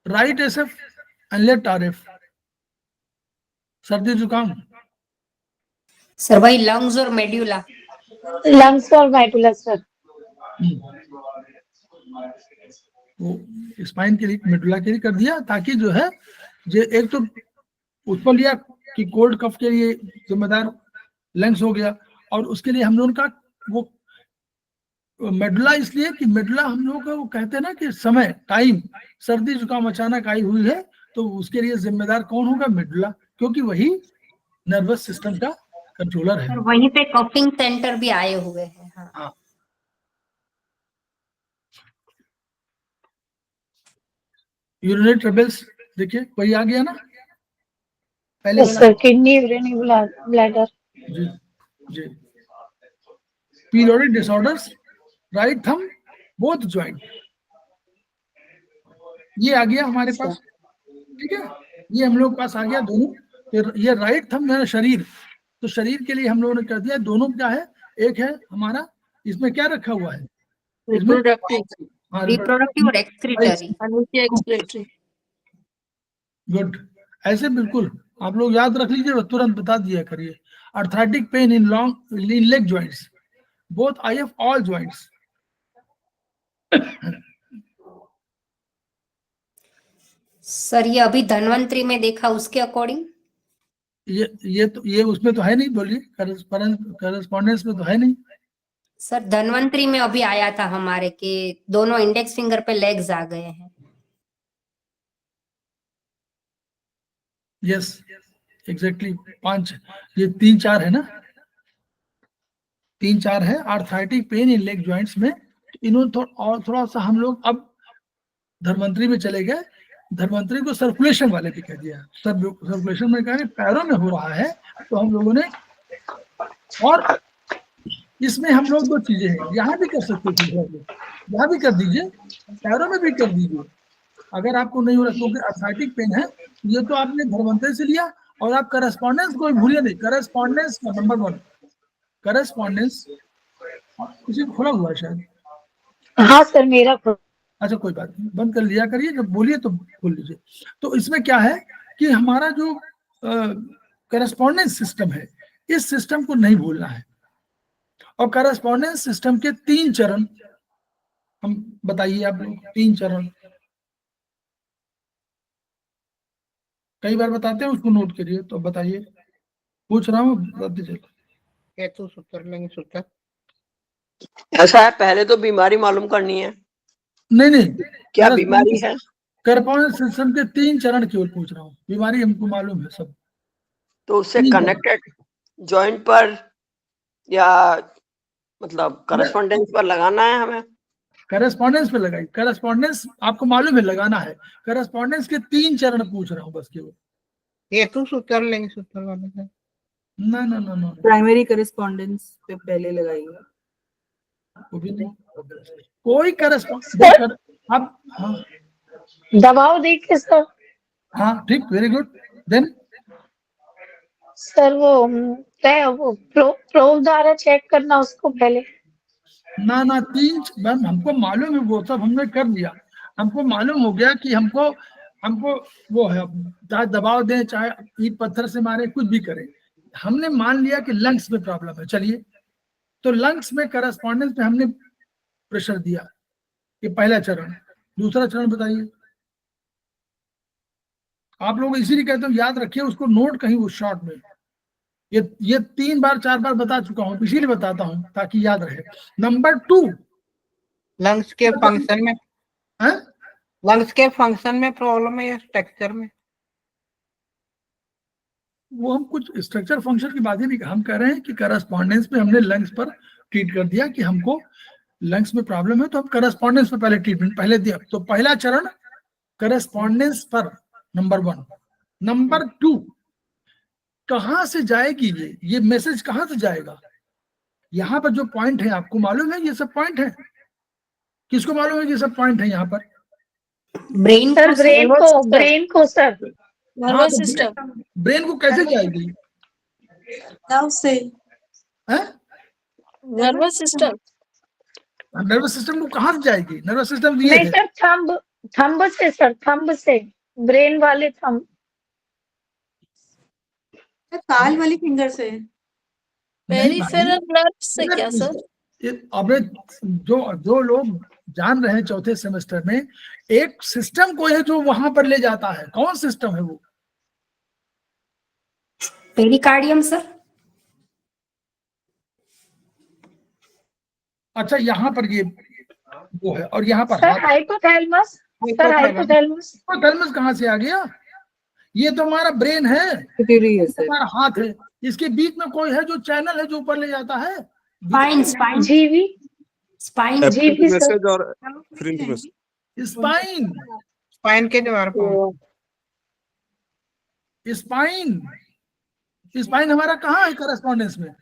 right SF and left RF, सर्दी जुकाम। सर वही लंग्स और मेडुला। लंग्स और मेडुला सर। वो स्पाइन के लिए, मेडुला के लिए कर दिया, ताकि जो है जो एक तो उत्पन्न लिया कि कोल्ड कफ के लिए जिम्मेदार लंग्स हो गया, और उसके लिए हम लोगों का वो मेडुला, इसलिए कि मेडुला हम लोग का वो कहते हैं ना कि समय, टाइम, सर्दी जुकाम अचानक आई हुई है तो उसके लिए जिम्मेदार कौन होगा? मेडुला, क्योंकि वही नर्वस सिस्टम का कंट्रोलर है। सर वहीं पे कफिंग सेंटर भी आए हुए हैं। हाँ। हाँ, यूरिनरी ट्रबल्स, देखिए वही आ गया ना पहले वाला। Sir kidney urinary bladder. जी जी। Periodic disorders, right thumb, both joint, ये आ गया हमारे पास। ठीक है, ये हम लोग पास आ गया दोनों। फिर ये राइट थंब है शरीर, तो शरीर के लिए हम लोगों ने कर दिया दोनों। क्या है? एक है हमारा, इसमें क्या रखा हुआ है? रिप्रोडक्टिव। हाँ, रिप्रोडक्टिव और एक्सक्रीटरी। नीचे एक्सक्रीटरी। गुड, ऐसे बिल्कुल आप लोग याद रख लीजिए और तुरंत बता दिया करिए। Arthritic pain in leg joints, both if all joints. Sir ये अभी धन्वंतरी में देखा उसके अकॉर्डिंग। ये उसमें तो है नहीं, बोलिए, करस्पॉन्डेंस में तो है नहीं। सर धन्वंतरी में अभी आया था हमारे के दोनों इंडेक्स फिंगर पे लेग्स आ गए हैं। यस एग्जैक्टली, 5, ये 3-4 है ना, 3-4 है arthritic pain in leg joints में। इन्होंने थोड़ा सा हम लोग अब धन्वंतरी में चले गए धन्वंतरी को सर्कुलेशन वाले भी कह दिया। सर्कुलेशन में कहा पैरों में हो रहा है, तो हम लोगों ने, और इसमें हम लोग 2 चीजें हैं, यहाँ भी कर सकते थे, यहाँ भी कर दीजिए, पैरों में भी कर दीजिए। अगर आपको नहीं हो रहा क्योंकि अर्थराइटिक पेन है, ये तो आपने धन्वंतरी से लिया, और आप करस्पॉन्डेंस को भूलिए नहीं। करस्पॉन्डेंस का नंबर 1 करस्पॉन्डेंस किसी को खुला हुआ है शायद। हाँ सर, मेरा अच्छा कोई बात नहीं, बंद कर लिया करिए, जब बोलिए तो खोल लीजिए। तो इसमें क्या है कि हमारा जो करस्पॉन्डेंस सिस्टम है, इस सिस्टम को नहीं भूलना है। और करस्पॉन्डेंस सिस्टम के 3 चरण हम बताइए आप लोग, 3 चरण कई बार बताते हैं, उसको नोट करिए। तो बताइए, पूछ रहा हूँ, बताते चलो। हेतु सूत्र, लिंग सूत्र। ऐसा है, पहले तो बीमारी मालूम करनी है। नहीं, क्या बीमारी है? करस्पॉन्डेंस सिस्टम के 3 चरण केवल पूछ रहा हूँ, बीमारी हमको मालूम है सब। तो उससे कनेक्टेड जॉइंट पर या मतलब करस्पॉन्डेंस पर लगाना है हमें? करस्पॉन्डेंस पे लगाई, करस्पॉन्डेंस आपको मालूम है लगाना है। करस्पॉन्डेंस के 3 चरण पूछ रहा हूँ बस केवल। हेतु सूत्र, लिंग सूत्र वाले का। ना प्राइमरी करेस्पॉन्डेंस पे पहले लगाइए। वो भी नहीं, कोई करस्पॉन्डेंस अब। हाँ दबाव देखिए सर। हाँ ठीक, वेरी गुड। देन सर वो क्या है, वो प्रोब द्वारा चेक करना उसको पहले। ना 3 मैम, हमको मालूम है, वो सब हमने कर दिया। हमको मालूम हो गया कि हमको वो है, चाहे दबाव दें, चाहे ईंट पत्थर से मारे, कुछ भी करें। हमने मान लिया कि लंग्स में प्रॉब्लम है। चलिए, तो लंग्स में करस्पॉन्डेंस पे हमने प्रेशर दिया, ये पहला चरण। दूसरा चरण बताइए आप लोग, इसीलिए कहते हैं याद रखिए उसको, नोट कहीं वो शॉर्ट में। ये 3 बार 4 बार बता चुका हूं, इसीलिए बताता हूं ताकि याद रहे। नंबर 2, लंग्स के फंक्शन में, है लंग्स के फंक्शन में प्रॉब्लम है या स्ट्रक्चर में? वो हम कुछ स्ट्रक्चर फंक्शन की बात ही नहीं, हम कह रहे हैं कि करस्पॉन्डेंस में हमने लंग्स पर ट्रीट कर दिया कि हमको लंग्स में प्रॉब्लम है, तो हम करस्पॉन्डेंस पे पहले ट्रीटमेंट पहले दिया। तो पहला चरण करस्पॉन्डेंस पर, नंबर 1। नंबर 2, कहां से जाएगी ये मैसेज कहां से जाएगा? यहाँ पर जो पॉइंट है आपको मालूम है, ये सब पॉइंट है। किसको मालूम है ये सब पॉइंट है यहाँ पर? ब्रेन सर ब्रेन को सर, नर्वस सिस्टम। ब्रेन को कैसे जाएगी? से नर्वस सिस्टम। नर्वस सिस्टम को कहां से जाएगी? नर्वस सिस्टम ये नहीं है। सर, थंब से सर, थंब से, ब्रेन वाले थंब। काल वाली फिंगर से। पेरिफेरल नर्व से क्या सर? अब जो लोग जान रहे हैं चौथे सेमेस्टर में, एक सिस्टम को है जो वहां पर ले जाता है। कौन सिस्टम है वो? Pericardium sir. अच्छा, यहाँ पर ये वो है, और यहाँ पर sir hypothalamus, sir hypothalamus. Hypothalamus कहाँ से आ गया? ये तो हमारा ब्रेन है, हमारा हाथ है, इसके बीच में कोई है जो चैनल है जो ऊपर ले जाता है। स्पाइन जीवी, स्पाइन जीवी सर, और स्पाइन, स्पाइन के द्वारा स्पाइन हमारा कहाँ है करस्पॉन्डेंस में?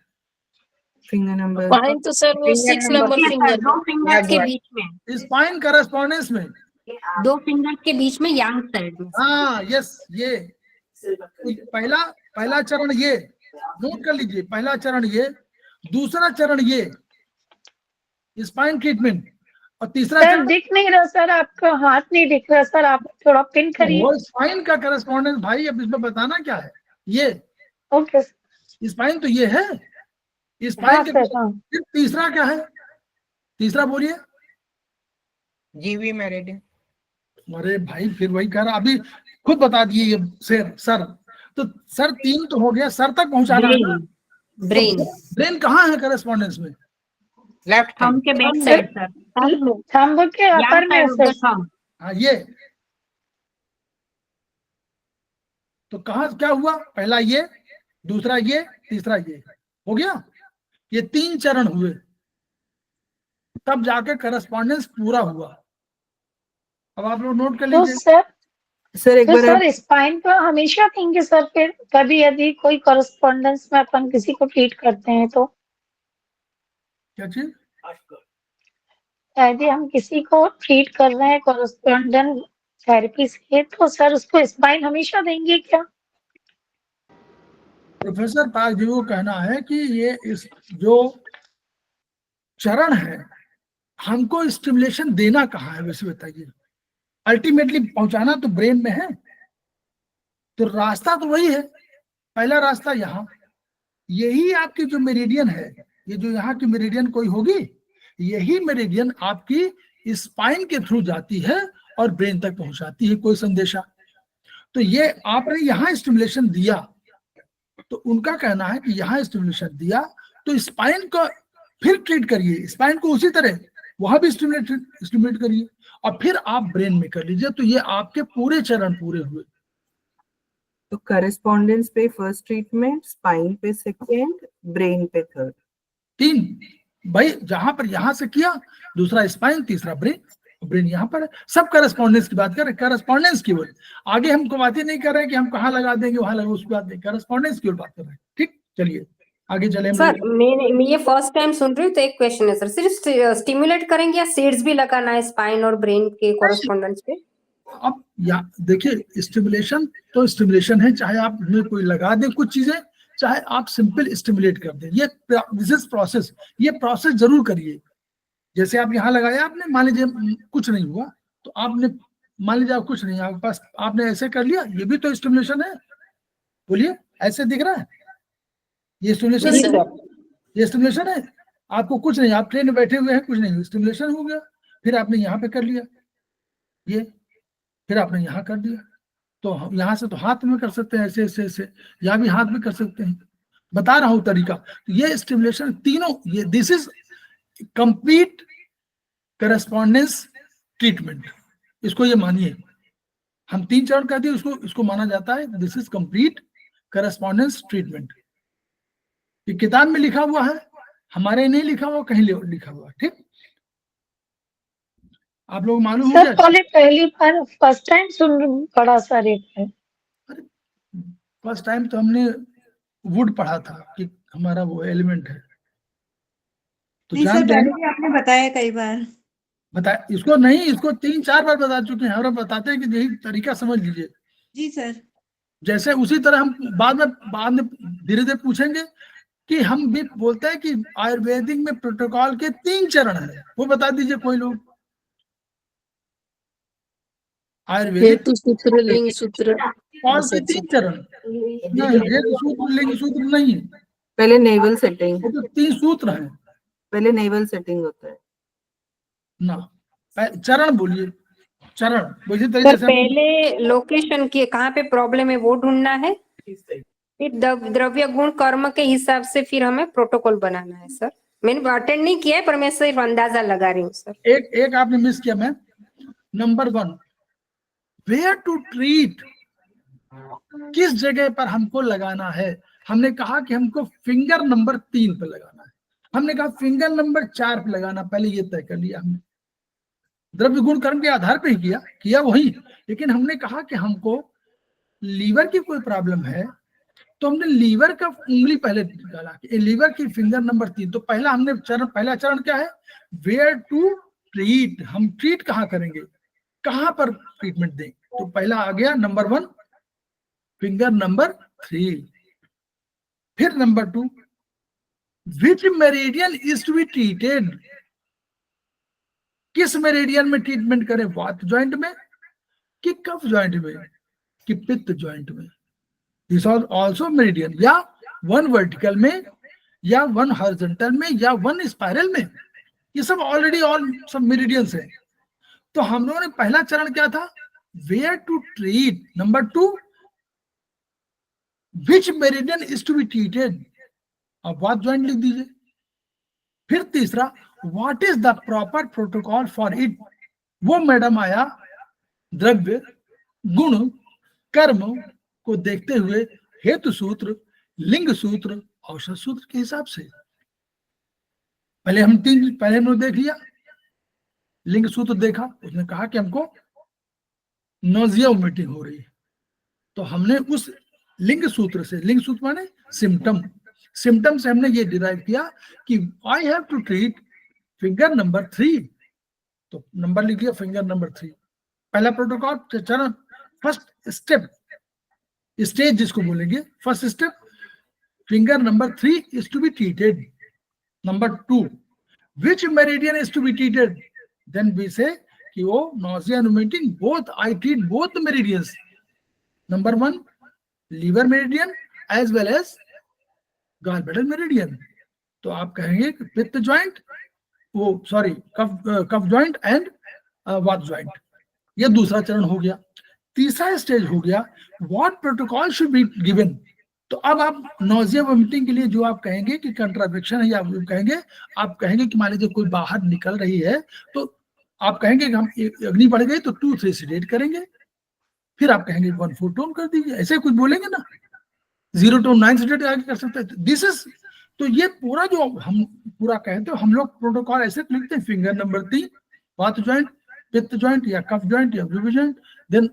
फिंगर नंबर स्पाइन तो सर वो 6 नंबर फिंगर। 2 फिंगर्स के बीच में, स्पाइन करस्पॉन्डेंस में 2 फिंगर्स के बीच में यांग साइड में। हाँ यस, ये पहला चरण, ये नोट कर लीजिए। पहला चरण ये, दूसरा चरण ये स्पाइन ट्रीटमेंट, और तीसरा सर चरण दिख नहीं रहा सर, आपका हाथ नहीं दिख रहा सर, आप थोड़ा पिन करिए। वो स्पाइन का करस्पॉन्डेंस भाई, अब इसमें बताना क्या है? ये ओके स्पाइन तो ये है, स्पाइन हाँ के सर, हाँ। फिर तीसरा क्या है? तीसरा बोलिए। जीवी मेरिडियन। अरे भाई, फिर वही कह रहा, अभी खुद बता दिए ये सर। तो सर 3 तो हो गया, सर तक पहुंचाना है ना। ब्रेन ब्रेन कहाँ है करस्पॉन्डेंस में? लेफ्ट थंब के बैक साइड सर, थंब के यांग अपर में side of sir. The thumb. हाँ ये, तो कहाँ क्या हुआ? पहला ये, दूसरा ये, तीसरा ये, हो गया। ये 3 चरण हुए, तब जाके करस्पॉन्डेंस पूरा हुआ। अब आप लोग नोट कर तो लीजिए। सर सर एक तो बार आप सर स्पाइन पर हमेशा देंगे सर, फिर कभी यदि कोई करस्पॉन्डेंस में अपन किसी को ट्रीट करते हैं तो क्या चीज? यदि हम किसी को ट्रीट कर रहे हैं करस्पॉन्डेंट थेरेपी से, तो सर उसको स्पाइन हमेशा देंगे क्या? प्रोफेसर पाल जी को कहना है कि ये इस जो चरण है, हमको स्टिमुलेशन देना कहाँ है वैसे बताइए। अल्टीमेटली पहुंचाना तो ब्रेन में है, तो रास्ता तो वही है। पहला रास्ता यहाँ, यही आपकी जो मेरिडियन है, ये जो यहाँ की मेरिडियन कोई होगी, यही मेरिडियन आपकी स्पाइन के थ्रू जाती है और ब्रेन तक पहुंचाती है कोई संदेशा। तो ये आपने यहाँ स्टिमुलेशन दिया, तो उनका कहना है कि यहाँ स्टिमुलेशन दिया तो स्पाइन को फिर ट्रीट करिए, स्पाइन को उसी तरह वहां भी स्टिमुलेट करिए और फिर आप ब्रेन में कर लीजिए। तो ये आपके पूरे चरण पूरे हुए। तो करस्पॉन्डेंस पे फर्स्ट ट्रीटमेंट, स्पाइन पे सेकेंड, ब्रेन पे थर्ड। 3 भाई, जहां पर यहां से किया, दूसरा स्पाइन, तीसरा ब्रेन। ब्रेन यहाँ पर है। सब करस्पॉन्डेंस की बात कर रहे हैं, करस्पॉन्डेंस की ओर। आगे हमको बातें नहीं कर रहे हैं कि हम कहाँ लगा देंगे, वहां लगा, उसकी बात नहीं, करस्पॉन्डेंस की ओर बात कर रहे हैं। ठीक, चलिए आगे चले। सर मैं ये फर्स्ट टाइम सुन रही हूँ, तो एक क्वेश्चन है सर, सिर्फ स्टिमुलेट करेंगे या सीड्स भी लगाना है स्पाइन और ब्रेन के कॉरेस्पॉन्डेंस पे? अब या देखिए, स्टिमुलेशन तो स्टिमुलेशन है, चाहे आप उसमें कोई लगा दें कुछ चीजें, चाहे आप सिंपल स्टिमुलेट कर दें। ये दिस इज प्रोसेस, ये प्रोसेस जरूर करिए। जैसे आप यहाँ लगाया, आपने मान लीजिए कुछ नहीं हुआ, तो आपने मान लीजिए आप कुछ नहीं, आपके पास आपने ऐसे कर लिया, ये भी तो स्टिमुलेशन है। बोलिए, ऐसे दिख रहा है? ये स्टिमुलेशन जी है, सर। ये स्टिमुलेशन है। आपको कुछ नहीं, आप ट्रेन में बैठे हुए हैं, कुछ नहीं, स्टिमुलेशन हो गया। फिर आपने यहाँ पे कर लिया ये, फिर आपने यहाँ कर दिया। तो यहाँ से तो हाथ में कर सकते हैं, ऐसे ऐसे ऐसे, यहाँ भी हाथ में कर सकते हैं। बता रहा हूँ तरीका। तो ये स्टिमुलेशन तीनों, ये this is complete correspondence treatment. इसको ये मानिए, हम 3 चरण कहते हैं, इसको माना जाता है this is complete correspondence treatment. ये किताब में लिखा हुआ है, हमारे नहीं लिखा हुआ, कहीं लिखा हुआ। ठीक, आप लोग मालूम हो सर गया। पहली बार फर्स्ट टाइम सुन पड़ा सर ये है। फर्स्ट टाइम तो हमने वुड पढ़ा था कि हमारा वो एलिमेंट है, तो नहीं सर, जानते पहले हैं। भी आपने बताया कई बार। बता, इसको नहीं, इसको 3-4 बार बता चुके हैं, और बताते हैं कि यही तरीका समझ लीजिए। जी सर। जैसे उसी तरह हम बाद में धीरे धीरे पूछेंगे कि हम भी बोलते हैं कि आयुर्वेदिक में प्रोटोकॉल के 3 चरण हैं, वो बता दीजिए कोई लोग। आयुर्वेदिक हेतु सूत्र, लिंग सूत्र। कौन से 3 चरण? नहीं, हेतु सूत्र लिंग सूत्र नहीं है, पहले नेवल सेटिंग, वो तो 3 सूत्र हैं पहले नेवल सेटिंग होता है ना। चरण बोलिए, चरण वैसे सर तरीके से पहले लोकेशन की कहाँ पे प्रॉब्लम है वो ढूंढना है, फिर द्रव्य गुण कर्म के हिसाब से फिर हमें प्रोटोकॉल बनाना है। सर मैंने अटेंड नहीं किया है, पर मैं सिर्फ अंदाजा लगा रही हूँ सर। एक आपने मिस किया ma'am. Number 1, where to treat, किस जगह पर हमको लगाना है। हमने कहा कि हमको फिंगर नंबर 3 पे लगाना है, हमने कहा फिंगर नंबर 4 पे लगाना, पहले ये तय कर लिया हमने। द्रव्य गुण कर्म के आधार पे ही किया वही, लेकिन हमने कहा कि हमको लीवर की कोई प्रॉब्लम है, तो हमने लीवर का उंगली पहले डाला कि लीवर की फिंगर नंबर 3। तो पहला चरण क्या है? Where to treat. हम ट्रीट कहाँ करेंगे, कहाँ पर ट्रीटमेंट दें। तो पहला आ गया नंबर 1, फिंगर नंबर 3। फिर number 2, which meridian is to be treated, किस मेरिडियन में ट्रीटमेंट करें, वात ज्वाइंट में कि कफ ज्वाइंट में कि पित्त ज्वाइंट में। दिस आर आल्सो मेरिडियन, या 1 वर्टिकल में, या 1 हॉरिजॉन्टल में, या 1 स्पाइरल में। ये सब ऑलरेडी सब मेरिडियंस है। तो हम लोगों ने पहला चरण क्या था, where to treat. Number 2, which meridian is to be treated, अब वात ज्वाइंट लिख दीजिए। फिर तीसरा, what is the proper protocol for it. वो मैडम आया द्रव्य गुण कर्म को देखते हुए हेतु सूत्र, लिंग सूत्र, औषध सूत्र के हिसाब से। पहले हमने देख लिया, लिंग सूत्र देखा, उसने कहा कि हमको नोजिया वोमिटिंग हो रही है, तो हमने उस लिंग सूत्र से, लिंग सूत्र माने सिम्टम, सिम्टम से हमने ये डिराइव किया कि I have to treat finger number 3, तो नंबर लिख लिया फिंगर नंबर 3। पहला प्रोटोकॉल चरण, फर्स्ट स्टेप, स्टेज जिसको बोलेंगे, first step, finger number 3 is to be treated. Number 2, which meridian is to be treated? Then we say कि वो nausea and vomiting both, I treat both the meridians. Number 1, liver meridian as well as gallbladder meridian. तो आप कहेंगे कि पित्त joint, वो sorry cough joint and वात joint, ये दूसरा चरण हो गया। तीसरा स्टेज हो गया what protocol should be given. तो अब आप नोजिया वोमिटिंग के लिए जो आप कहेंगे कि कंट्रावेक्शन है, या आप कहेंगे कि मान लीजिए कोई बाहर निकल रही है, तो आप कहेंगे कि हम अग्नि बढ़ गई तो 2-3 सेडेट करेंगे, फिर आप कहेंगे 1-4 टोन कर दीजिए, ऐसे कुछ बोलेंगे ना, 0 to 9 सेडेट आगे कर सकते हैं। दिस इज, तो ये पूरा जो हम पूरा कहते हैं, हम लोग प्रोटोकॉल ऐसे लिखते हैं, फिंगर नंबर 3 वात ज्वाइंट, पित्त ज्वाइंट या कफ ज्वाइंट या blue joint, then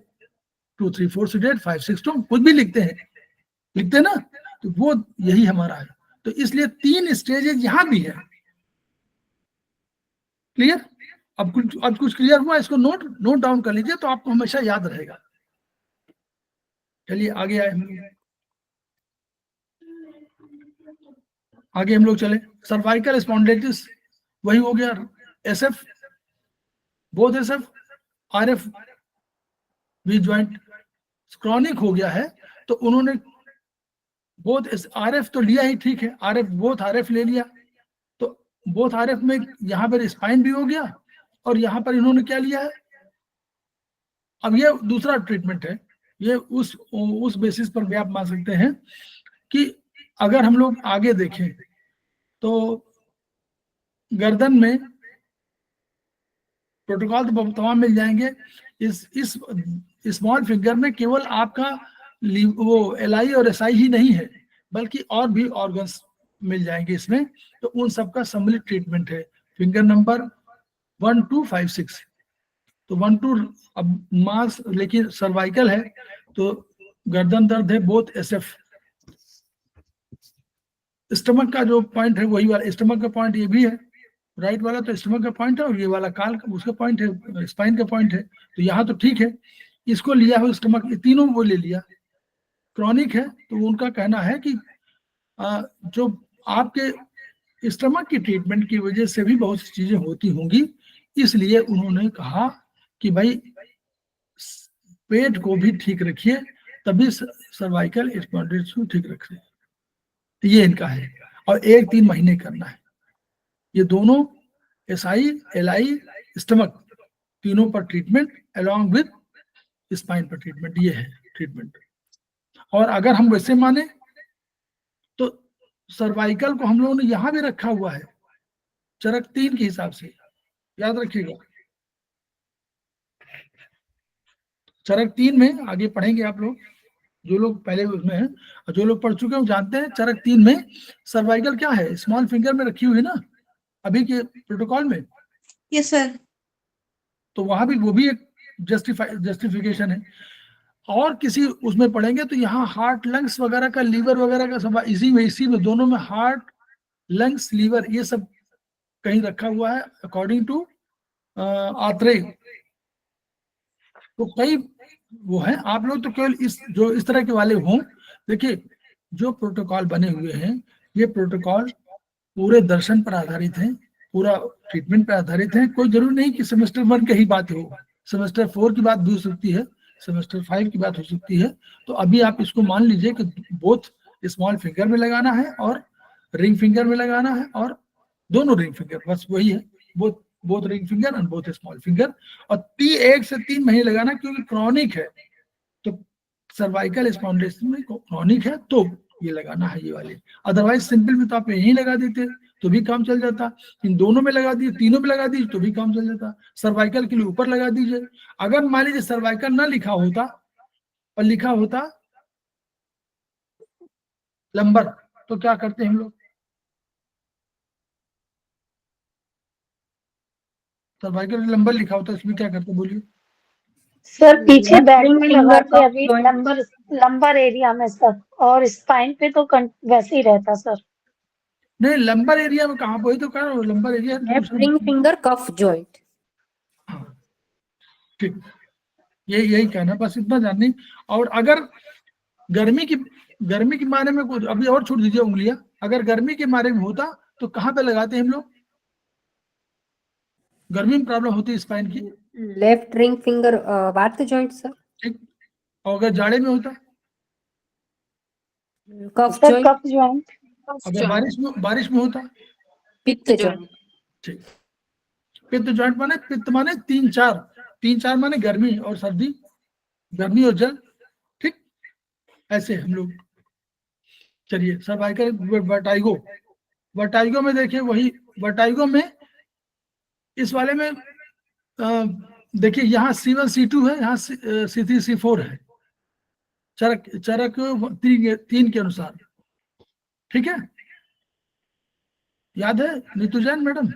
2-3-4 sedate, 5-6 tone, कुछ भी लिखते हैं ना, तो वो यही हमारा है। तो इसलिए 3 स्टेजेस यहां भी है। क्लियर? अब कुछ क्लियर हुआ, इसको नोट डाउन कर लीजिए तो आपको हमेशा याद रहेगा। चलिए आगे आए, आगे हम लोग चले। सर्वाइकल स्पॉन्डिलाइटिस वही हो गया, SF, both SF, RF V joint, chronic हो गया है, तो उन्होंने बोथ RF तो लिया ही, ठीक है, RF बोथ RF ले लिया, तो बोथ RF में यहाँ पर स्पाइन भी हो गया और यहाँ पर इन्होंने क्या लिया है। अब ये दूसरा ट्रीटमेंट है, ये उस बेसिस पर भी आप मान सकते हैं कि अगर हम लोग आगे देखें तो गर्दन में प्रोटोकॉल तो तमाम मिल जाएंगे। इस स्मॉल फिंगर में केवल आपका वो LI और SI ही नहीं है, बल्कि और भी ऑर्गन्स मिल जाएंगे इसमें, तो उन सबका सम्मिलित ट्रीटमेंट है। फिंगर नंबर 1, 2, 5, 6, तो 1, 2 अब मास, लेकिन सर्वाइकल है तो गर्दन दर्द है, बोथ SF। स्टमक का जो पॉइंट है वही वाला, स्टमक का पॉइंट ये भी है, राइट वाला तो स्टमक का पॉइंट है, और ये वाला काल का उसका पॉइंट है, स्पाइन का पॉइंट है, तो यहाँ तो ठीक है, इसको लिया है स्टमक, तीनों वो ले लिया। क्रॉनिक है तो उनका कहना है कि जो आपके स्टमक की ट्रीटमेंट की वजह से भी बहुत सी चीजें होती होंगी, इसलिए उन्होंने कहा कि भाई पेट को भी ठीक रखिए, तभी सर्वाइकल स्पॉन्डिलाइटिस को ठीक रखिए। ये इनका है, और 1-3 महीने करना है। ये दोनों SI, LI, स्टमक, तीनों पर ट्रीटमेंट अलॉन्ग विद स्पाइन पर ट्रीटमेंट, ये है ट्रीटमेंट। और अगर हम वैसे माने तो सर्वाइकल को हम लोगों ने यहां भी रखा हुआ है चरक 3 के हिसाब से, याद रखिएगा। चरक 3 में आगे पढ़ेंगे आप लोग, जो लोग पहले उसमें हैं और जो लोग पढ़ चुके हैं जानते हैं। चरक 3 में सर्वाइकल क्या है, स्मॉल फिंगर में रखी हुई है ना अभी के प्रोटोकॉल में। Yes sir. तो वहां भी वो भी एक जस्टिफिकेशन है। और किसी उसमें पढ़ेंगे तो यहाँ हार्ट, लंग्स वगैरह का, लीवर वगैरह का सब इसी में दोनों में हार्ट, लंग्स, लीवर, ये सब कहीं रखा हुआ है अकॉर्डिंग टू आत्रेय। तो कई वो है, आप लोग तो केवल इस तरह के वाले हों। देखिए जो प्रोटोकॉल बने हुए हैं, ये प्रोटोकॉल पूरे दर्शन पर आधारित हैं, पूरा ट्रीटमेंट पर आधारित है। कोई जरूरी नहीं कि सेमेस्टर 1 की ही बात हो, सेमेस्टर 4 की बात भी हो सकती है, सेमेस्टर 5 की बात हो सकती है। तो अभी आप इसको मान लीजिए कि बोथ स्मॉल फिंगर में लगाना है और रिंग फिंगर में लगाना है, और दोनों रिंग फिंगर, बस वही है, both ring finger and both small finger. और 1 से 3 महीने लगाना, क्योंकि क्रॉनिक है, तो सर्वाइकल स्पॉन्डिलाइटिस में क्रॉनिक है तो ये लगाना है ये वाले। अदरवाइज सिंपल में तो आप यहीं लगा देते तो भी काम चल जाता, इन दोनों में लगा दिए, तीनों में लगा दीजिए तो भी काम चल जाता। सर्वाइकल के लिए ऊपर लगा दीजिए। अगर मान लीजिए सर्वाइकल ना लिखा होता और लिखा होता लंबर, तो क्या करते हैं हम लोग? सर्वाइकल लंबर लिखा होता, इसमें क्या करते बोलिए? सर पीछे Left बैक ring में finger लगाते cuff अभी joint. लंबर एरिया में सर, और स्पाइन पे तो वैसे ही रहता सर। नहीं, लंबर एरिया में कहाँ, वही तो कह रहा हूँ, lumbar area Left ring finger cuff joint. ठीक, यही कहना, बस इतना जाननी। और अगर गर्मी के मारे में कुछ, अभी और छोड़ दीजिए उंगलियां, अगर गर्मी के मारे में होता तो कहाँ पे लगाते हैं हम लोग? गर्मी में प्रॉब्लम होती है स्पाइन की, Left ring finger Varth joint sir. ठीक। और अगर जाड़े में होता, Cuff सर joint. कफ ज्वाइंट, अगर बारिश में होता, Pith joint. ठीक। पित्त जॉइंट माने, पित्त माने तीन चार माने गर्मी और सर्दी, गर्मी और जल, ठीक। ऐसे हम लोग, चलिए सर्वाइकल वर्टाइगो में देखिए, वही वर्टाइगो में इस वाले में देखिए, यहाँ C1 C2 है, यहाँ C3 C4 है, चरक 3 के अनुसार, ठीक है। याद है Neetu Jain madam?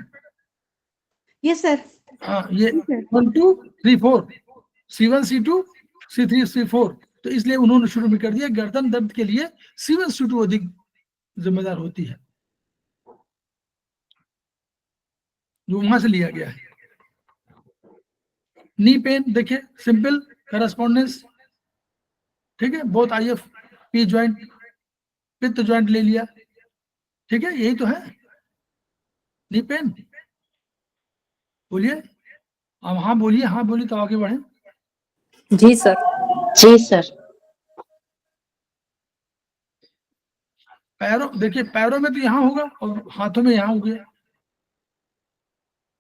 Yes sir. हाँ, ये 1 2 3 4, C1 C2 C3 C4, तो इसलिए उन्होंने शुरू में कर दिया, गर्दन दर्द के लिए C1 C2 अधिक जिम्मेदार होती है, जो वहां से लिया गया है। नी पेन देखिए, सिंपल करस्पॉन्डेंस, ठीक है, बोथ IF P ज्वाइंट, पित्त ज्वाइंट ले लिया, ठीक है, यही तो है। नी पेन बोलिए, अब हाँ बोलिए, हाँ बोलिए तो आगे बढ़े। जी सर. जी सर। पैरों, देखिए पैरों में तो यहाँ होगा और हाथों में यहाँ हो गया,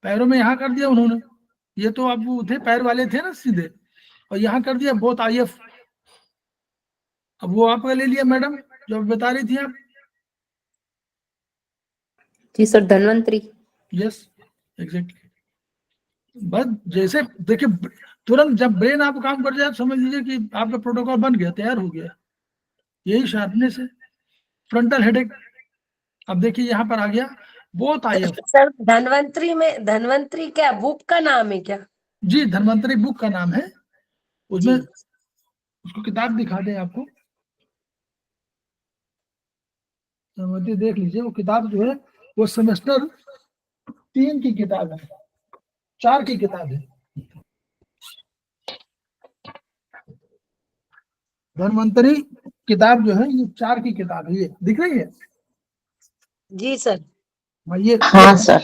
पैरों में यहाँ कर दिया उन्होंने, ये तो अब वो थे पैर वाले थे ना सीधे, और यहाँ कर दिया बोथ IF। अब वो आपका ले लिया मैडम, जो बता रही थी आप। जी सर, धन्वंतरी. Yes exactly. बस जैसे देखिए, तुरंत जब ब्रेन आप काम कर जाए, समझ लीजिए कि आपका प्रोटोकॉल बन गया, तैयार हो गया, यही शार्पनेस है। फ्रंटल हेडेक, अब देखिए यहाँ पर आ गया बोथ IF। सर धन्वंतरी क्या बुक का नाम है क्या? जी, धन्वंतरी बुक का नाम है, उसमें उसको किताब दिखा दें आपको, धन्वंतरी देख लीजिए, वो किताब जो है वो सेमेस्टर 3 की किताब है, 4 की किताब है, धन्वंतरी किताब जो है ये 4 की किताब है, ये दिख रही है? जी सर। ये हाँ सर।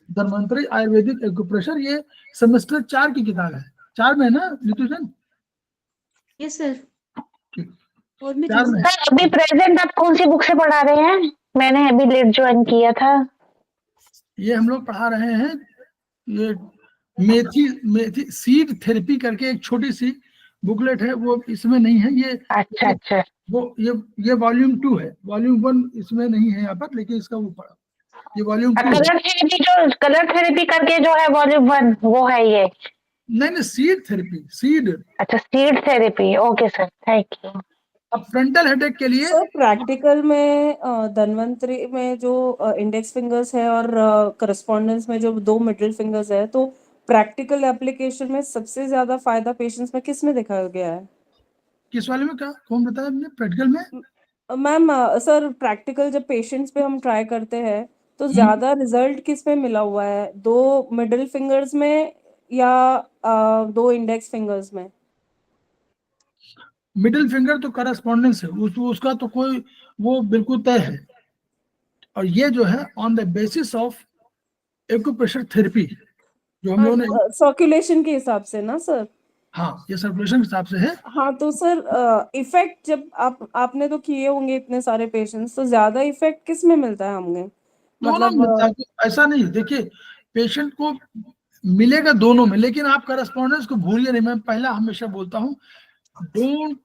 धन्वंतरी आयुर्वेदिक एक्यूप्रेशर, ये सेमेस्टर 4 की किताब है, 4 में ना नीतू जैन? Yes sir. और मैं 4 में। सर अभी प्रेजेंट आप कौन सी बुक से पढ़ा रहे हैं? मैंने अभी लेट ज्वाइन किया था। ये हम लोग पढ़ा रहे हैं, ये मेथी सीड थेरेपी करके एक छोटी सी बुकलेट है, वो इसमें नहीं है, ये अच्छा। वो ये वॉल्यूम 2 है, वॉल्यूम 1 इसमें नहीं है यहाँ पर, लेकिन इसका वो पढ़ा, ये वॉल्यूम 2 है। कलर थेरेपी करके जो है वॉल्यूम 1, वो है ये? नहीं, सीड थेरेपी, सीड। अच्छा, seed therapy, okay sir, thank you. अब फ्रंटल हेडेक के लिए सर प्रैक्टिकल में धन्वंतरी में जो इंडेक्स फिंगर्स है और करस्पॉन्डेंस में जो 2 मिडिल फिंगर्स है, तो प्रैक्टिकल एप्लीकेशन में सबसे ज्यादा फायदा पेशेंट्स में किस में देखा गया है? किस वाले में, क्या कौन बताया आपने? प्रैक्टिकल में मैम सर प्रैक्टिकल जब पेशेंट्स पे हम ट्राई करते हैं तो ज्यादा रिजल्ट किस में मिला हुआ है, 2 मिडिल फिंगर्स में या 2 इंडेक्स फिंगर्स में? मिडिल फिंगर तो करस्पॉन्डेंस है, उसका तो कोई वो बिल्कुल तय है, और ये जो है on the basis of acupressure therapy जो हम लोगों ने, सर्कुलेशन के हिसाब से ना सर? हाँ, ये सर्कुलेशन के हिसाब से है। हाँ तो सर इफेक्ट जब आपने तो किए होंगे इतने सारे पेशेंट्स, तो ज्यादा इफेक्ट किस में मिलता है हमें? मतलब ऐसा नहीं, देखिए पेशेंट को मिलेगा दोनों में, लेकिन आप करस्पॉन्डेंस को भूलिए नहीं, मैं पहला हमेशा बोलता हूँ, डोंट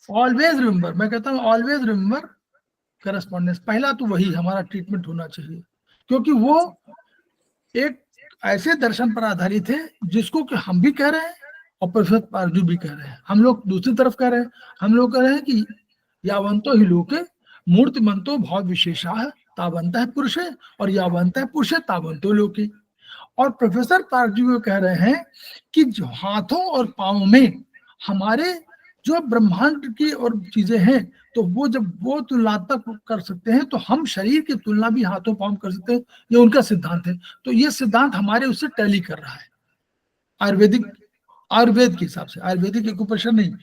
ऑलवेज रिमेंबर, मैं कहता हूँ ऑलवेज रिमेंबर करस्पॉन्डेंस, पहला तो वही हमारा ट्रीटमेंट होना चाहिए, क्योंकि वो एक ऐसे दर्शन पर आधारित है जिसको कि हम भी कह रहे हैं और प्रोफेसर पारजू भी कह रहे हैं, हम लोग दूसरी तरफ कह रहे हैं, हम लोग कह रहे हैं कि यावंतो ही लोके मूर्तिमंतो भाव विशेषा है तावंत है पुरुष, और यावंत है पुरुष तावंतो लोके, और प्रोफेसर पार्क जी को कह रहे हैं कि जो हाथों और पाँव में हमारे जो ब्रह्मांड की और चीजें हैं, तो वो जब वो तुलनात्मक कर सकते हैं तो हम शरीर की तुलना भी हाथों पाँव कर सकते हैं, ये उनका सिद्धांत है। तो ये सिद्धांत हमारे उससे टैली कर रहा है आयुर्वेद के हिसाब से, आयुर्वेदिक एक्यूप्रेशर नहीं।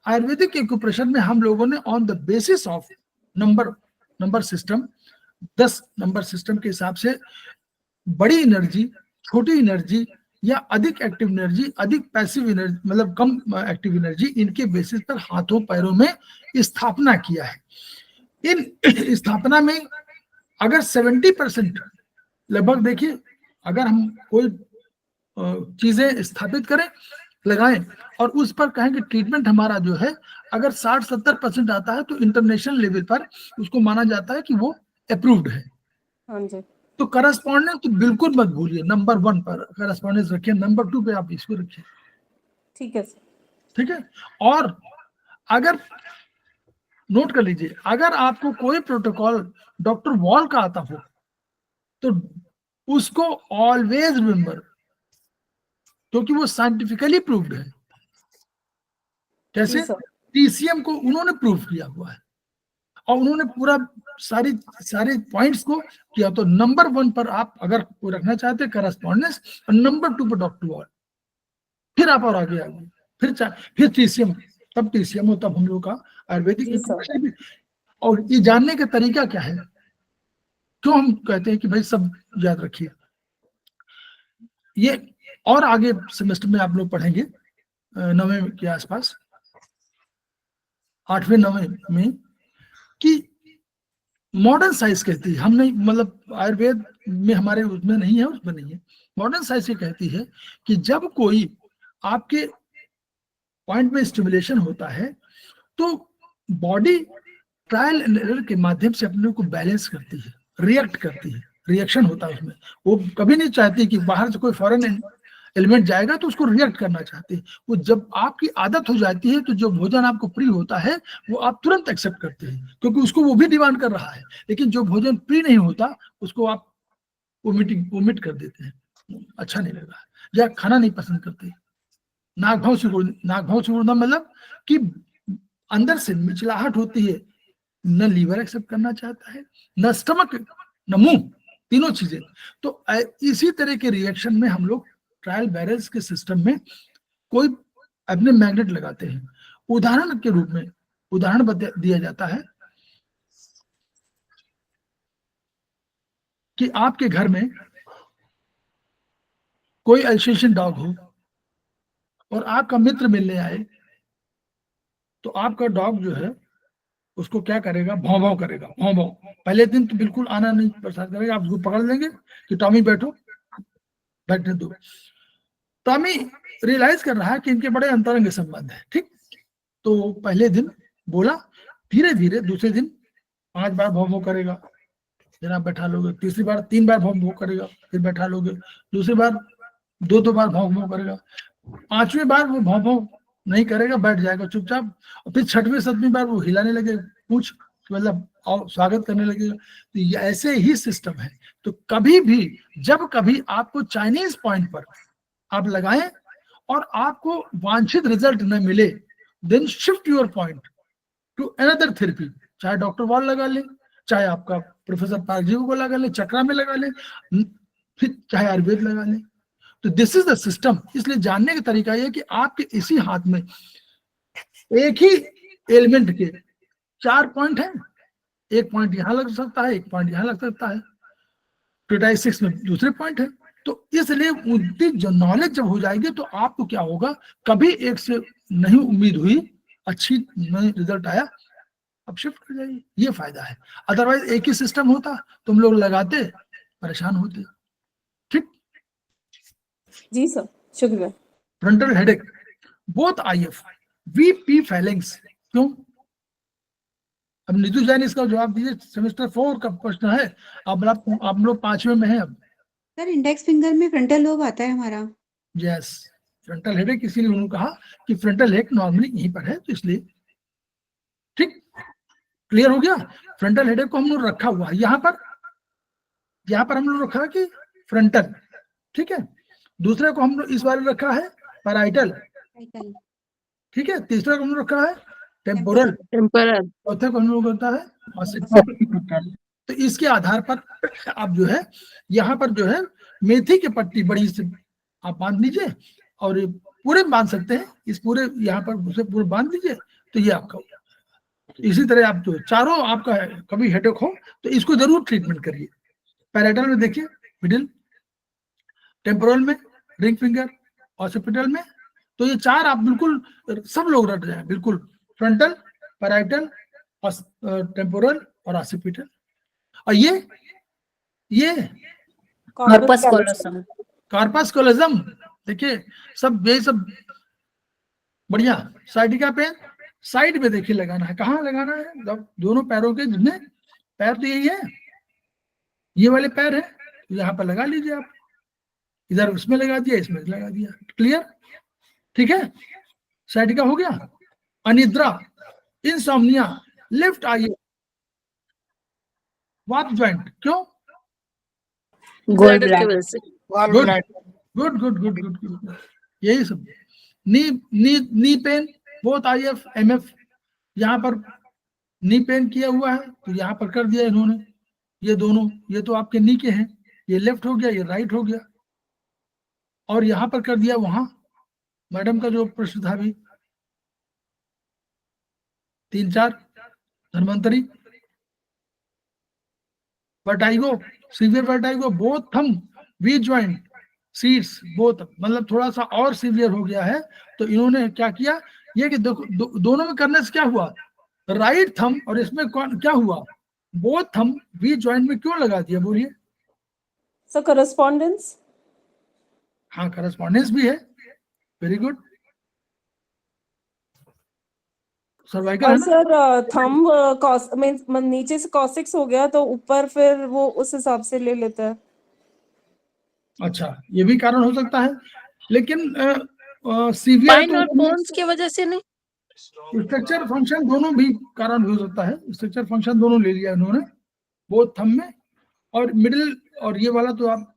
आयुर्वेदिक एक्यूप्रेशर में हम लोगों ने on the basis of number system, 10 number system के हिसाब से बड़ी एनर्जी, छोटी एनर्जी या अधिक एक्टिव एनर्जी, अधिक पैसिव एनर्जी, मतलब कम एक्टिव एनर्जी, इनके बेसिस पर हाथों पैरों में स्थापना किया है। इन स्थापना में अगर 70% लगभग, देखिए अगर हम कोई चीजें स्थापित करें, लगाएं और उस पर कहें कि ट्रीटमेंट हमारा जो है अगर 60-70% आता है तो इंटरनेशनल लेवल पर उसको माना जाता है कि वो अप्रूव्ड है। हाँ जी। तो करस्पॉन्डेंस तो बिल्कुल मत भूलिए, नंबर 1 पर करस्पॉन्डेंस रखिए, नंबर 2 पे आप इसको रखिए, ठीक है सर। ठीक है। और अगर नोट कर लीजिए, अगर आपको कोई प्रोटोकॉल डॉक्टर वॉल का आता हो तो उसको ऑलवेज रिमेंबर, क्योंकि वो साइंटिफिकली प्रूव्ड है। कैसे? जी सर। टीसीएम को उन्होंने प्रूव किया हुआ है और उन्होंने पूरा सारे पॉइंट्स को किया। तो नंबर 1 पर आप अगर को रखना चाहते हैं करस्पॉन्डेंस, और नंबर 2 पर डॉक्टर वॉल, फिर आप और आगे फिर टीसीएम, तब टीसीएम हो, तब हम लोग का आयुर्वेदिक जी सर। भी। और ये जानने का तरीका क्या है, क्यों हम कहते हैं कि भाई सब याद रखिए, ये और आगे सेमेस्टर में आप लोग पढ़ेंगे 9वें के आसपास, 8वें 9वें में, कि मॉडर्न साइंस कहती है, हम नहीं, मतलब आयुर्वेद में हमारे उसमें नहीं है, उसमें नहीं है, मॉडर्न साइंस ये कहती है कि जब कोई आपके पॉइंट में स्टिमुलेशन होता है तो बॉडी ट्रायल एंड एरर के माध्यम से अपने को बैलेंस करती है, रिएक्ट करती है, रिएक्शन होता है उसमें। वो कभी नहीं चाहती कि बाहर से कोई फॉरेन एलिमेंट जाएगा तो उसको रिएक्ट करना चाहते हैं। वो जब आपकी आदत हो जाती है तो जो भोजन आपको प्रिय होता है वो आप तुरंत एक्सेप्ट करते हैं, क्योंकि उसको वो भी डिमांड कर रहा है। लेकिन जो भोजन प्रिय नहीं होता उसको आप ओमिट कर देते हैं, अच्छा नहीं लग रहा, या खाना नहीं पसंद करते। नाक भाव सिकुड़ना मतलब कि अंदर से मिचलाहट होती है, न लीवर एक्सेप्ट करना चाहता है, न स्टमक, न मुंह, तीनों चीजें। तो इसी तरह के रिएक्शन में हम लोग ट्रायल बैरल्स के सिस्टम में कोई अपने मैग्नेट लगाते हैं। उदाहरण के रूप में उदाहरण दिया जाता है कि आपके घर में कोई एल्सेशियन डॉग हो और आपका मित्र मिलने आए, तो आपका डॉग जो है उसको क्या करेगा, भौं भौं करेगा, भौं भौं। पहले दिन तो बिल्कुल आना नहीं पसंद करेगा, आप उसको पकड़ लेंगे कि टॉमी बैठो, बैठने दो। टॉमी रियलाइज कर रहा है कि इनके बड़े अंतरंग संबंध है, ठीक। तो पहले दिन बोला, धीरे धीरे दूसरे दिन 5 बार भौं भौं करेगा, फिर आप बैठा लोगे, तीसरी बार 3 बार भौं भौं करेगा, फिर बैठा लोगे, दूसरी बार 2 बार भौं भौं करेगा, 5वीं बार वो भौं भौं नहीं करेगा, बैठ जाएगा चुपचाप, और फिर 6वीं 7वीं बार वो हिलाने लगे पूछ, मतलब और स्वागत करने लगेगा। तो ये ऐसे ही सिस्टम है। तो कभी भी जब कभी आपको चाइनीज पॉइंट पर आप लगाएं और आपको वांछित रिजल्ट न मिले, then shift your point to another therapy, चाहे डॉक्टर वॉल लगा ले, चाहे आपका प्रोफेसर पार्क जी को लगा ले, चक्रा में लगा ले, फिर चाहे आयुर्वेद लगा ले। तो दिस इज द सिस्टम। इसलिए जानने का तरीका यह है कि आपके इसी हाथ में एक ही एलिमेंट के 4 पॉइंट हैं, एक पॉइंट यहां लग सकता है, एक पॉइंट यहां लग सकता है, 2/6 में दूसरे पॉइंट है। तो इसलिए उतनी जो नॉलेज जब हो जाएगी तो आपको क्या होगा, कभी एक से नहीं उम्मीद हुई, अच्छी नहीं रिजल्ट आया, अब शिफ्ट कर जाइए, ये फायदा है। अदरवाइज एक ही सिस्टम होता, तुम लोग लगाते परेशान होते, ठीक। जी सर, शुक्रिया। Frontal headache, both IF, VP phalanges, क्यों? अब नीतू जैन इसका जवाब दीजिए, सेमेस्टर 4 का प्रश्न है, अब आप लोग 5वें में हैं अब। सर इंडेक्स फिंगर में फ्रंटल लोब आता है हमारा। यस, फ्रंटल हेडेक, इसीलिए उन्होंने कहा कि फ्रंटल हेडेक नॉर्मली यहीं पर है, तो इसलिए, ठीक, क्लियर हो गया। फ्रंटल हेडेक को हम लोग रखा हुआ है यहाँ पर हम लोग रखा है कि फ्रंटल, ठीक है। दूसरे को हम इस बार रखा है पैराइटल, टाइटल ठीक है। तीसरे को हमने रखा है टेम्पोरल, टेम्परल चौथे को हम लोग होता है ऑसिपिटल। तो इसके आधार पर आप जो है यहाँ पर जो है मेथी की पट्टी बड़ी से आप बांध लीजिए, और ये पूरे बांध सकते हैं, इस पूरे यहाँ पर उसे पूरे बांध लीजिए, तो ये आपका हो जाएगा। इसी तरह आप जो चारों आपका कभी हेडेक हो तो इसको जरूर ट्रीटमेंट करिए। पैराइटल में देखिए मिडिल, टेम्पोरल में, रिंग फिंगर, ऑसिपिटल में, तो ये चार आप बिल्कुल सब लोग रट जाए बिल्कुल, फ्रंटल, पैराइटल, टेम्पोरल और ऑसिपिटल। और ये कॉर्पस कॉलोसम कार्पस कोलोजम, देखिए सब ये सब बढ़िया। साइटिका पेन साइड में देखिए लगाना है, कहाँ लगाना है, जब दोनों पैरों के जितने पैर तो यही है, ये वाले पैर है, तो यहाँ पर लगा लीजिए आप, इधर उसमें लगा दिया, इसमें लगा दिया, क्लियर, ठीक है। साइटिका हो गया। अनिद्रा, इंसोम्निया, लेफ्ट आई, वार्प जॉइंट, क्यों? गोल्ड की वजह से good good good good good good, यही सब। Knee pain, both IF MF, यहाँ पर नी पेन किया हुआ है तो यहाँ पर कर दिया इन्होंने, ये दोनों, ये तो आपके नी के हैं, ये लेफ्ट हो गया, ये राइट हो गया, और यहाँ पर कर दिया वहां मैडम का जो प्रश्न था भी 3-4 Dhanvantari, vertigo, severe vertigo, both thumb, V joint, seats both, मतलब थोड़ा सा और सीवियर हो गया है, तो इन्होंने क्या किया, ये कि दोनों में करने से क्या हुआ, राइट थंब और इसमें क्या हुआ, बोथ थंब वी जॉइंट में क्यों लगा दिया, बोलिए। सर करस्पॉन्डेंस, हाँ करस्पॉन्डेंस भी है, वेरी गुड। सर्वाइकल और है ना, सर थंब नीचे से कॉसिक्स हो गया तो ऊपर फिर वो उस हिसाब से ले लेता है। अच्छा ये भी कारण हो सकता है, लेकिन सीवियर स्पाइन और बोन्स की वजह से नहीं, स्ट्रक्चर फंक्शन दोनों भी कारण हो सकता है, स्ट्रक्चर फंक्शन दोनों ले लिया इन्होंने, बोथ थंब में और मिडिल, और ये वाला तो आप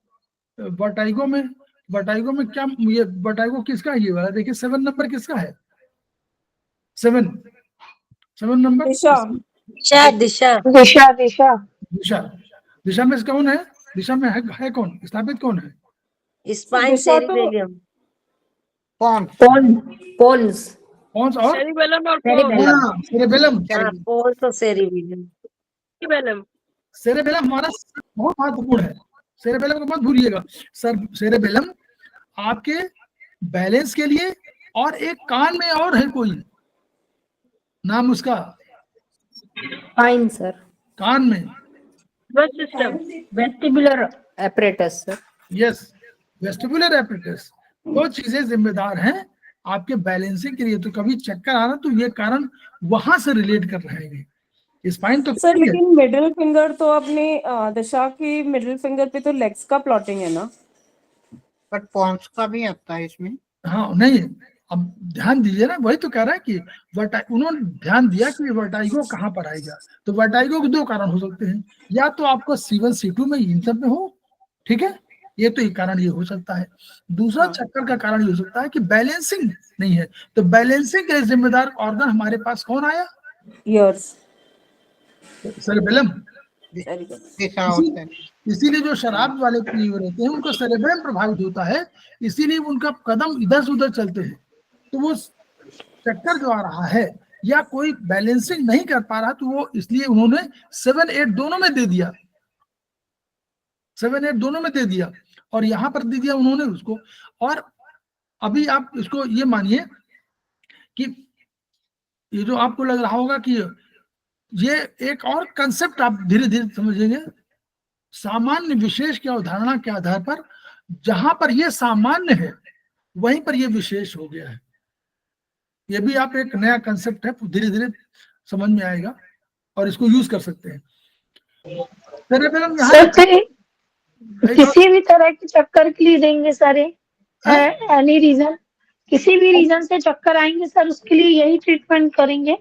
वर्टाइगो में क्या, ये वर्टाइगो किसका है, ये वाला देखिए 7 नंबर किसका है, 7 नंबर दिशा, दिशा दिशा दिशा दिशा दिशा, दिशा में कौन है, दिशा में है कौन, स्थापित कौन है, स्पाइन दिशा तो सेरिबेलियम पोन्स कौन सा, और सेरिबेलम और सेरेबेलम, पोन्स और सेरिबेलियम सेरिबेलम सेरेबेलम हमारा बहुत महत्वपूर्ण है, सेरेबेलम को मत भूलिएगा। सेरेबेलम आपके बैलेंस के लिए, और एक कान में और है कोई नाम उसका, फाइन सर, कान में, nervous system vestibular apparatus sir, yes vestibular apparatus, दो चीजें जिम्मेदार हैं आपके बैलेंसिंग के लिए। तो कभी चक्कर आ रहा तो ये कारण वहां से रिलेट कर रहे हैं, स्पाइन तो सर लेकिन मिडिल फिंगर तो अपने दिशा की मिडिल फिंगर पे तो लेग्स का प्लॉटिंग है ना, बट पॉन्स का भी आता है इसमें। हाँ नहीं, अब ध्यान दीजिए ना, वही तो कह रहा है कि उन्होंने ध्यान दिया कि वर्टाइगो कहाँ पर आएगा, तो वर्टाइगो के 2 कारण हो सकते हैं, या तो आपको C1 C2 में इन सब में हो, ठीक है, ये तो एक कारण ये हो सकता है। दूसरा चक्कर का कारण ये हो सकता है कि बैलेंसिंग नहीं है, तो बैलेंसिंग के जिम्मेदार ऑर्गन हमारे पास कौन आया, ईयर्स, सेरेबेलम। दिशा होता है। इसीलिए जो शराब वाले पिए हुए रहते हैं उनको सेरेब्रम प्रभावित होता है, इसीलिए उनका कदम इधर से उधर चलते हैं, तो वो चक्कर जो आ रहा है या कोई बैलेंसिंग नहीं कर पा रहा, तो वो इसलिए उन्होंने 7-8 दोनों में दे दिया, 7-8 दोनों में दे दिया, और यहाँ पर दे दिया उन्होंने उसको। और अभी आप इसको ये मानिए कि ये जो आपको लग रहा होगा कि ये एक और कंसेप्ट आप धीरे धीरे समझेंगे, सामान्य विशेष की अवधारणा के आधार पर जहां पर ये सामान्य है वहीं पर ये विशेष हो गया है, ये भी आप एक नया कंसेप्ट है, धीरे धीरे समझ में आएगा और इसको यूज कर सकते हैं। सेरेबेलम सर किसी भी तरह के चक्कर के लिए देंगे सर, एनी रीजन, किसी भी रीजन से चक्कर आएंगे सर, उसके लिए यही ट्रीटमेंट करेंगे।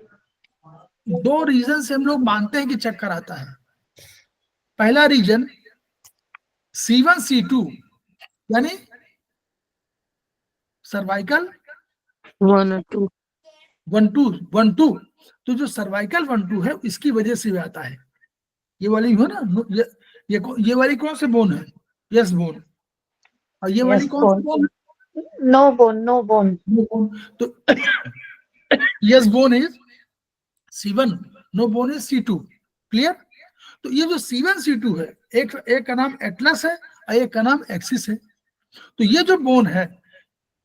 2 रीजन से हम लोग मानते हैं कि चक्कर आता है। पहला रीजन C1 C2 यानी सर्वाइकल 1 और 2 1 2 तो जो सर्वाइकल 1 2 है इसकी वजह से भी आता है। ये वाली हो ना, ये वाली कौन से बोन है? Yes bone. और ये वाली Yes, कौन सी bone? no bone, no bone. तो yes bone is C1, no bone is C2। Clear? तो ये जो C1 C2 है, एक का नाम एटलस है और एक का नाम एक्सिस है। तो ये जो बोन है,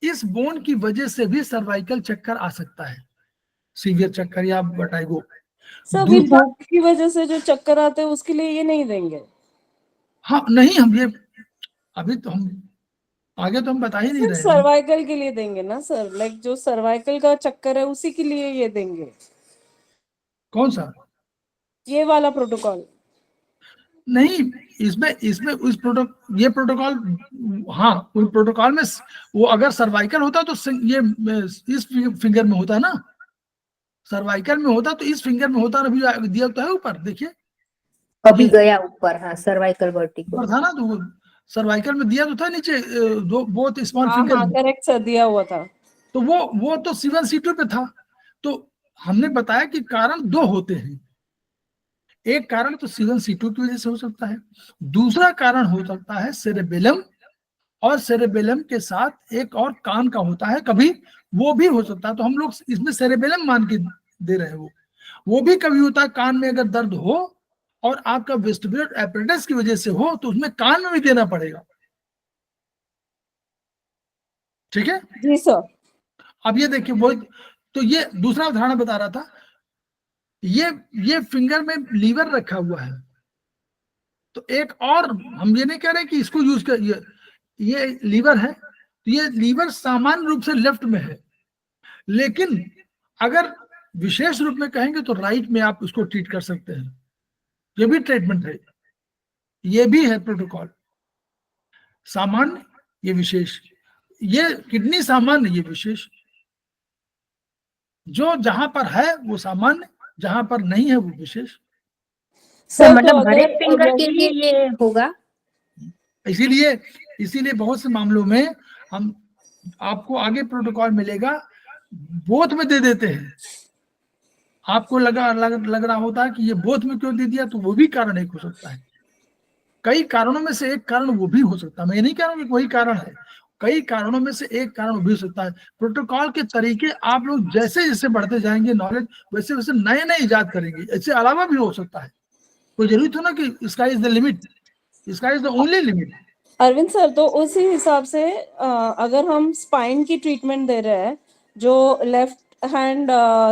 इस बोन की वजह से भी सर्वाइकल चक्कर आ सकता है, सीवियर चक्कर या वर्टाइगो। सर अभी दूसरा, भूख की वजह से जो चक्कर आते हैं उसके लिए ये नहीं देंगे? हाँ नहीं, हम ये अभी तो हम आगे तो हम बता ही नहीं सर रहे हैं। सर्वाइकल के लिए देंगे ना सर, लाइक जो सर्वाइकल का चक्कर है उसी के लिए ये देंगे। कौन सा? ये वाला प्रोटोकॉल नहीं, इसमें उस ये प्रोटोकॉल, हाँ उस प्रोटोकॉल में वो अगर सर्वाइकल होता तो ये इस फिंगर में होता ना, सर्वाइकल में होता तो इस फिंगर में होता, अभी दिया तो है ऊपर, देखिए अभी गया ऊपर, हाँ सर्वाइकल वर्टिको ऊपर था ना, तो सर्वाइकल में दिया तो था नीचे दो बोथ स्मॉल हाँ फिंगर हाँ करेक्ट सर, दिया हुआ था। तो वो तो C1 C2 पे था। तो हमने बताया कि कारण दो होते हैं, एक कारण तो C1 C2 की वजह से हो सकता है, दूसरा कारण हो सकता है सेरेबेलम, और सेरेबेलम के साथ एक और कान का होता है, कभी वो भी हो सकता है। तो हम लोग इसमें सेरेबेलम मान के दे रहे हैं, वो भी कभी होता है। कान में अगर दर्द हो और आपका वेस्टिबुलर एपरेटस की वजह से हो तो उसमें कान में भी देना पड़ेगा। ठीक है जी सर। अब ये देखिए, वो तो ये दूसरा उदाहरण बता रहा था, ये फिंगर में लीवर रखा हुआ है, तो एक और हम ये नहीं कह रहे कि इसको यूज कर, ये लीवर है, तो ये लीवर सामान्य रूप से लेफ्ट में है, लेकिन अगर विशेष रूप में कहेंगे तो राइट में आप उसको ट्रीट कर सकते हैं। ये भी ट्रीटमेंट है, ये भी है प्रोटोकॉल, सामान्य ये विशेष, ये किडनी सामान्य ये विशेष, जो जहां पर है वो सामान्य, जहां पर नहीं है वो विशेष। सर मतलब हर एक फिंगर के लिए ये होगा। इसीलिए बहुत से मामलों में हम आपको आगे प्रोटोकॉल मिलेगा, बोथ में दे देते हैं। आपको लग रहा होता है कि ये बोथ में क्यों दे दिया, तो वो भी कारण एक हो सकता है। कई कारणों में से एक कारण वो भी हो सकता है, मैं ये नहीं कह रहा हूँ कि वही कारण है, कई कारणों में से एक कारण वो भी हो सकता है। प्रोटोकॉल के तरीके आप लोग जैसे जैसे बढ़ते जाएंगे नॉलेज, वैसे वैसे नए नए इजाद करेंगे। इससे अलावा भी हो सकता है, कोई जरूरी तो ना कि sky is the limit, sky is the only limit. Arvind sir, तो उसी हिसाब से अगर हम स्पाइन की ट्रीटमेंट दे रहे हैं जो लेफ्ट हैंड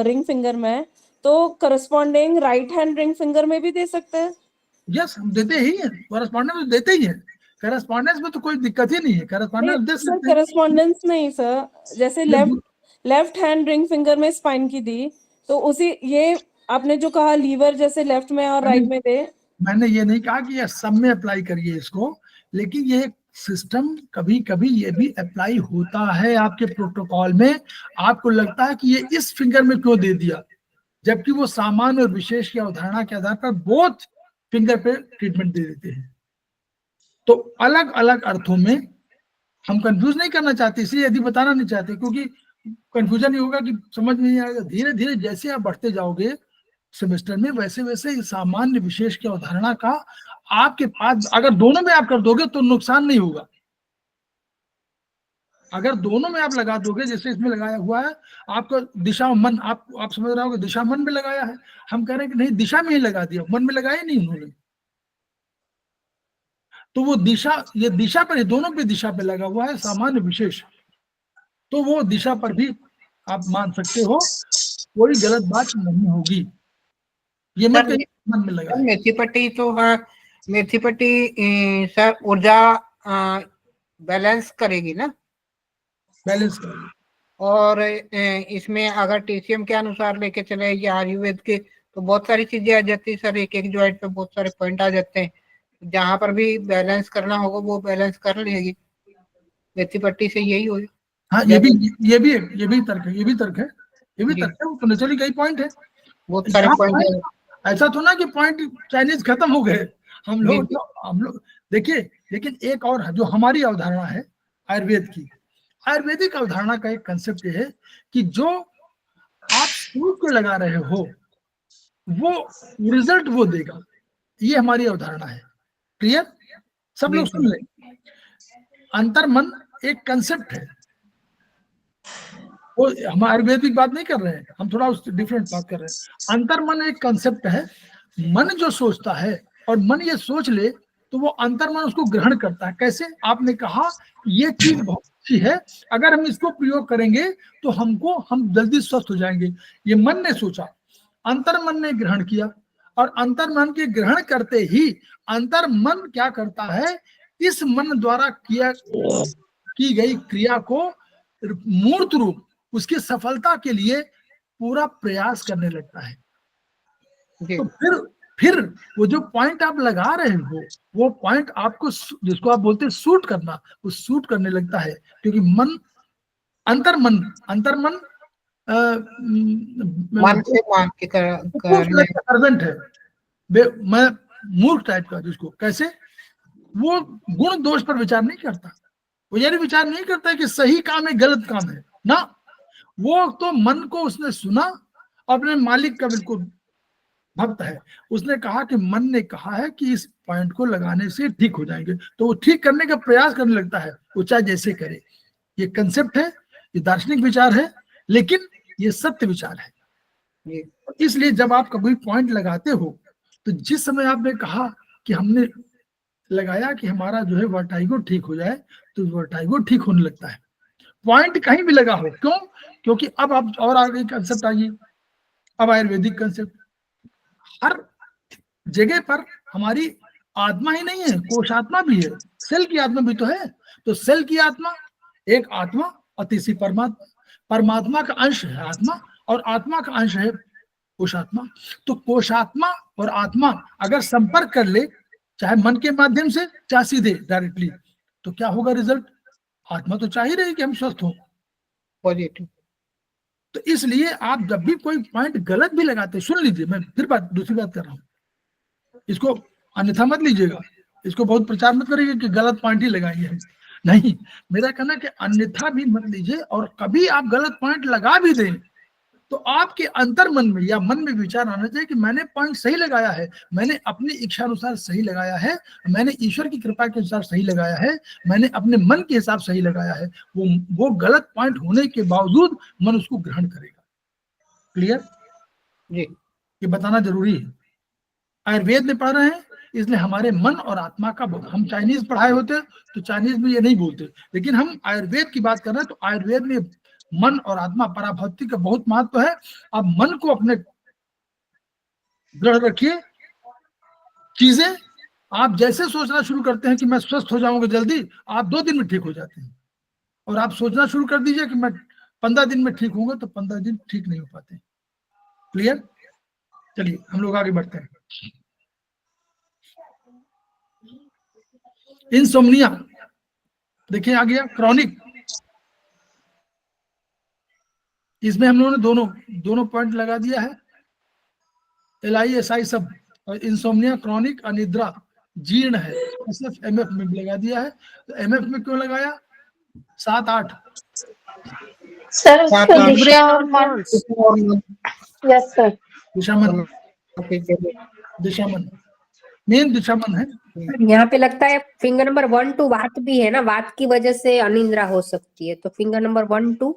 रिंग फिंगर में, तो corresponding right hand ring finger में भी दे सकते हैं? यस, हम देते ही हैं, करस्पॉन्डेंस में देते ही हैं, करस्पॉन्डेंस में तो कोई दिक्कत ही नहीं है, करस्पॉन्डेंस दे सर सकते हैं। करस्पॉन्डेंस नहीं सर, जैसे लेफ्ट हैंड रिंग फिंगर में स्पाइन की दी, तो उसी ये आपने जो कहा लीवर जैसे लेफ्ट में और राइट में दे, मैंने ये नहीं कहा कि ये सब में अप्लाई करिए इसको, लेकिन ये सिस्टम कभी कभी ये भी अप्लाई होता है आपके प्रोटोकॉल में। आपको लगता है कि ये इस फिंगर में क्यों दे दिया, जबकि वो सामान्य और विशेष की अवधारणा के आधार पर बोथ फिंगर पे ट्रीटमेंट दे देते हैं। तो अलग अलग अर्थों में हम कंफ्यूज नहीं करना चाहते, इसलिए यदि बताना नहीं चाहते, क्योंकि कंफ्यूजन ये होगा कि समझ में नहीं आएगा। धीरे धीरे जैसे आप बढ़ते जाओगे सेमेस्टर में, वैसे वैसे सामान्य विशेष की अवधारणा का आपके पास, अगर दोनों में आप कर दोगे तो नुकसान नहीं होगा। अगर दोनों में आप लगा दोगे, जैसे इसमें लगाया हुआ है आपका दिशा और मन, आप समझ रहे हो दिशा मन में लगाया है, हम कह रहे हैं कि नहीं दिशा में ही लगा दिया, मन में लगाया नहीं उन्होंने, तो वो दिशा, ये दिशा पर, दोनों पे दिशा पे लगा हुआ है सामान्य विशेष, तो वो दिशा पर भी आप मान सकते हो, कोई गलत बात नहीं होगी। ये मत मन में लगा। मेथी पट्टी तो हाँ, मेथी पट्टी सर ऊर्जा बैलेंस करेगी ना, बैलेंस करेगी। और इसमें अगर TCM के अनुसार लेके चले या आयुर्वेद के, तो बहुत सारी चीजें आ जाती है सर, एक एक जॉइंट पे बहुत सारे पॉइंट आ जाते हैं, जहां पर भी बैलेंस करना होगा वो बैलेंस कर लेगी मेथी पट्टी से, यही होगा। हाँ ये भी तर्क है, वो तो नेचुरली कई पॉइंट है, बहुत सारे पॉइंट है। ऐसा तो ना कि पॉइंट चाइनीज खत्म हो गए, हम लोग देखिए लेकिन एक और है जो हमारी अवधारणा है आयुर्वेद की। आयुर्वेदिक अवधारणा का एक कंसेप्ट ये है कि जो आप सोच के लगा रहे हो वो रिजल्ट वो देगा, ये हमारी अवधारणा है। क्लियर? सब लोग सुन लें। अंतर्मन एक कंसेप्ट है, वो हम आयुर्वेदिक बात नहीं कर रहे हैं, हम थोड़ा उस डिफरेंट बात कर रहे हैं। अंतर्मन एक कंसेप्ट है, मन जो सोचता है और मन ये सोच ले तो वो अंतर्मन उसको ग्रहण करता है। कैसे? आपने कहा ये चीज बहुत अच्छी है, अगर हम इसको प्रयोग करेंगे तो हम जल्दी स्वस्थ हो जाएंगे। ये मन ने सोचा, अंतर्मन ने ग्रहण किया, और अंतर्मन के ग्रहण करते ही अंतर्मन क्या करता है, इस मन द्वारा की गई क्रिया को मूर्त रूप उसकी सफलता के लिए पूरा प्रयास करने लगता है। तो फिर वो जो पॉइंट आप लगा रहे हो वो पॉइंट आपको, जिसको आप बोलते हैं सूट करना, वो सूट करने लगता है, क्योंकि मन अंतर्मन अर्जेंट है, मैं मूर्ख टाइप का, जिसको कैसे वो गुण दोष पर विचार नहीं करता, वो यानी विचार नहीं करता है कि सही काम है गलत काम है ना, वो तो मन को उसने सुना, अपने मालिक का बिल्कुल भक्त है, उसने कहा कि मन ने कहा है कि इस पॉइंट को लगाने से ठीक हो जाएंगे, तो वो ठीक करने का प्रयास करने लगता है, वो चाहे जैसे करे। ये कंसेप्ट है, ये दार्शनिक विचार है, लेकिन ये सत्य विचार है। इसलिए जब आप कभी पॉइंट लगाते हो तो जिस समय आपने कहा कि हमने लगाया कि हमारा जो है वर्टाइगो ठीक हो जाए, तो वर्टाइगो ठीक होने लगता है, पॉइंट कहीं भी लगा हो। क्यों? क्योंकि अब आप और आगे कंसेप्ट आइए, अब आयुर्वेदिक कंसेप्ट, हर जगह पर हमारी आत्मा ही नहीं है, कोशात्मा भी है, सेल की आत्मा भी तो है। तो सेल की आत्मा, एक आत्मा और तीसरी परमात्मा, परमात्मा का अंश है आत्मा, और आत्मा का अंश है कोशात्मा। तो कोशात्मा और आत्मा अगर संपर्क कर ले, चाहे मन के माध्यम से चाहे सीधे डायरेक्टली, तो क्या होगा रिजल्ट? आत्मा तो चाह ही रही कि हम स्वस्थ हो, पॉजिटिव। तो इसलिए आप जब भी कोई पॉइंट गलत भी लगाते, सुन लीजिए, मैं फिर दूसरी बात कर रहा हूँ, इसको अन्यथा मत लीजिएगा, इसको बहुत प्रचार मत करिए कि गलत पॉइंट ही लगाएंगे हम, नहीं, मेरा कहना कि अन्यथा भी मत लीजिए, और कभी आप गलत पॉइंट लगा भी दें तो आपके अंतर मन में या मन में विचार आना चाहिए कि मैंने पॉइंट सही लगाया है, मैंने अपनी इच्छा अनुसार सही लगाया है, मैंने ईश्वर की कृपा के अनुसार सही लगाया है, मैंने अपने मन के हिसाब सही लगाया है। वो गलत पॉइंट होने के बावजूद मन उसको ग्रहण करेगा। क्लियर? जी, ये बताना जरूरी है। आयुर्वेद में पढ़ रहे हैं, इसलिए हमारे मन और आत्मा का, हम चाइनीज पढ़ाए होते तो चाइनीज में ये नहीं बोलते, लेकिन हम आयुर्वेद की बात कर रहे हैं, तो आयुर्वेद में मन और आत्मा पराभक्ति का बहुत महत्व है। अब मन को अपने दृढ़ रखिए, चीजें आप जैसे सोचना शुरू करते हैं कि मैं स्वस्थ हो जाऊंगा जल्दी, आप 2 दिन में ठीक हो जाते हैं, और आप सोचना शुरू कर दीजिए कि मैं 15 दिन में ठीक होऊंगा, तो 15 दिन ठीक नहीं हो पाते। क्लियर? चलिए हम लोग आगे बढ़ते हैं। इंसोम्निया देखिए आ गया, क्रॉनिक, इसमें हम लोगों ने दोनों पॉइंट लगा दिया है, LISI सब, और इंसोम्निया क्रॉनिक अनिद्रा जीर्ण है, MF में भी लगा दिया है। तो MF में क्यों लगाया? 7-8 सर उसको दिशा और मन, यस सर, दिशामन, दिशामन मेन दिशामन है। यहाँ पे लगता है फिंगर नंबर 1 2 वात भी है ना, वात की वजह से अनिद्रा हो सकती है, तो फिंगर नंबर 1 2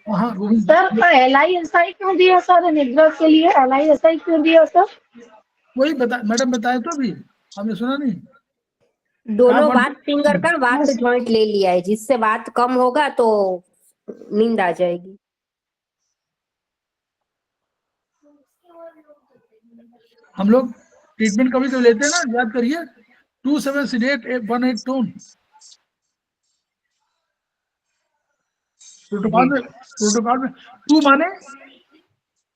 सर LISI क्यों दिया सर निद्रा के लिए? LISI क्यों दिया सर? वही मैडम बताया तो अभी, आपने सुना नहीं? दोनों वात फिंगर का वात जॉइंट ले लिया है, जिससे वात कम होगा तो नींद आ जाएगी। हम लोग ट्रीटमेंट कभी तो लेते हैं ना, याद करिए, 2-7 सीडेट 1-8 टोन, प्रोटोकॉल में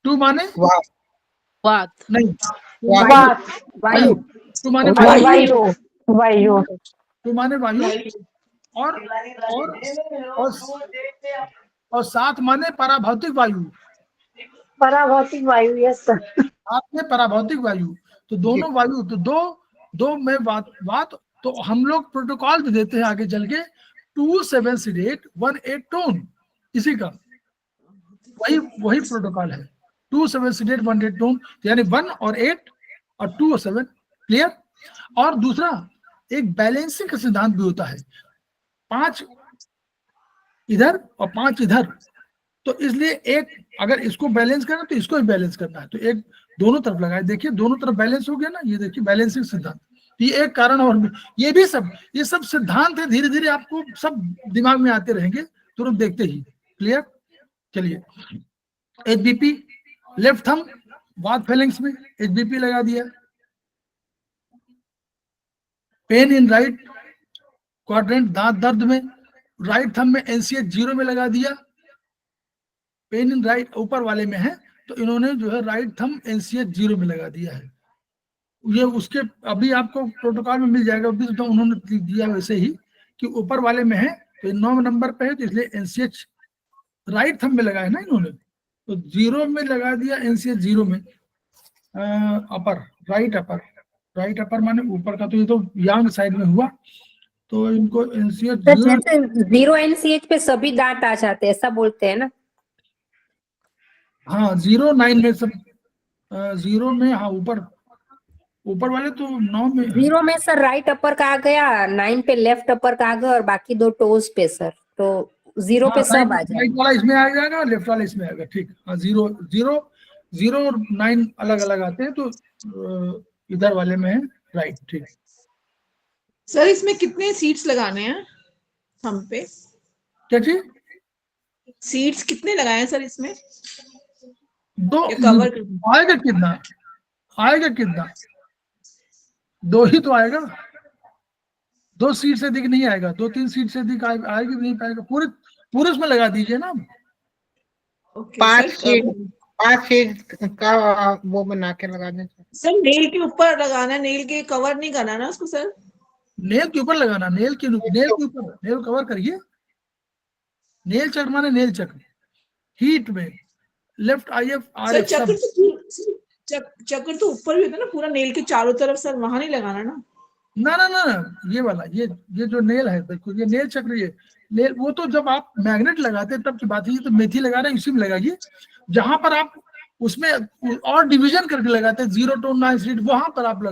2 माने वात नहीं, वायु, 2 माने वायु, 2 माने वायु, और 7 माने पराभौतिक वायु, पराभौतिक वायु, यस सर, आपने पराभौतिक वायु, तो दोनों वायु, तो दो में वात तो हम लोग प्रोटोकॉल भी देते हैं आगे चल के 2-7 सीडेट 1-8 टोन, इसी का वही प्रोटोकॉल है 2-7 सीडेट 1-8 टोन, यानी 1 और 8 और 2 और 7। क्लियर? और दूसरा एक बैलेंसिंग का सिद्धांत भी होता है, 5 इधर और 5 इधर, तो इसलिए एक अगर इसको बैलेंस करना तो इसको भी बैलेंस करना है, तो एक दोनों तरफ लगाए, देखिए दोनों तरफ बैलेंस हो गया ना, ये देखिए बैलेंसिंग सिद्धांत, ये एक कारण। और ये भी ये सब सिद्धांत है, धीरे धीरे आपको सब दिमाग में आते रहेंगे तुरंत देखते ही। क्लियर? चलिए, एचबीपी लेफ्ट थंब वाद फेलिंग्स में एचबीपी लगा दिया, पेन इन राइट क्वाड्रेंट दांत दर्द में राइट थंब में एनसीएच 0 में लगा दिया, पेन इन राइट ऊपर वाले में है तो इन्होंने जो है राइट थंब एनसीएच 0 में लगा दिया है। ये उसके अभी आपको प्रोटोकॉल में मिल जाएगा, अभी तो उन्होंने दिया वैसे ही कि ऊपर वाले में है तो 9 नंबर पे है, तो इसलिए एनसीएच राइट थंब में लगाया ना इन्होंने, तो 0 में लगा दिया एनसीएच 0 में। अपर राइट अपर माने ऊपर का, तो ये तो यांग साइड में हुआ, तो इनको एनसीएच 0 0 एनसीएच पे सभी दांत आ जाते हैं, ऐसा बोलते हैं ना? हाँ 0-9 में सब 0 में, हाँ ऊपर वाले तो 9 में 0 में सर राइट अपर का आ गया, 9 पे लेफ्ट अपर का आ गया और बाकी 2 टोज पे सर, तो 0 पे सब आ जाए। राइट वाला इसमें आ जाएगा, लेफ्ट वाला इसमें आएगा। ठीक, हाँ 0 और 9 अलग अलग आते हैं, तो इधर वाले में है राइट। ठीक सर, इसमें कितने सीट्स लगाने हैं थंब पे? क्या चीज? सीट्स कितने लगाए हैं सर इसमें? 2 कवर आएगा कितना 2 ही तो आएगा, 2 सीट से अधिक नहीं आएगा, 2-3 सीट से अधिक आएगी नहीं पाएगा, पूरे उसमें लगा दीजिए ना। 5 सीट का वो बना के लगा दें सर। नेल के ऊपर लगाना है, नेल के कवर नहीं करना ना उसको सर? नेल के ऊपर लगाना, नेल के ऊपर, नेल कवर करिए, नेल चक्र माने नेल चक्र, हीट में लेफ्ट आईएफ आर एफ सब। चक्र तो ऊपर भी होता है ना पूरा नेल के चारों तरफ सर, वहां नहीं लगाना ना? ना ये वाला, ये जो नेल है, देखो ये नेल चक्र, ये नेल, वो तो जब आप मैग्नेट लगाते हैं तब की बात है, ये तो मेथी लगा रहे हैं इसी में लगाइए, जहां पर आप उसमें और डिवीजन करके लगाते हैं 0 टोन 9 सीट, वहां पर आप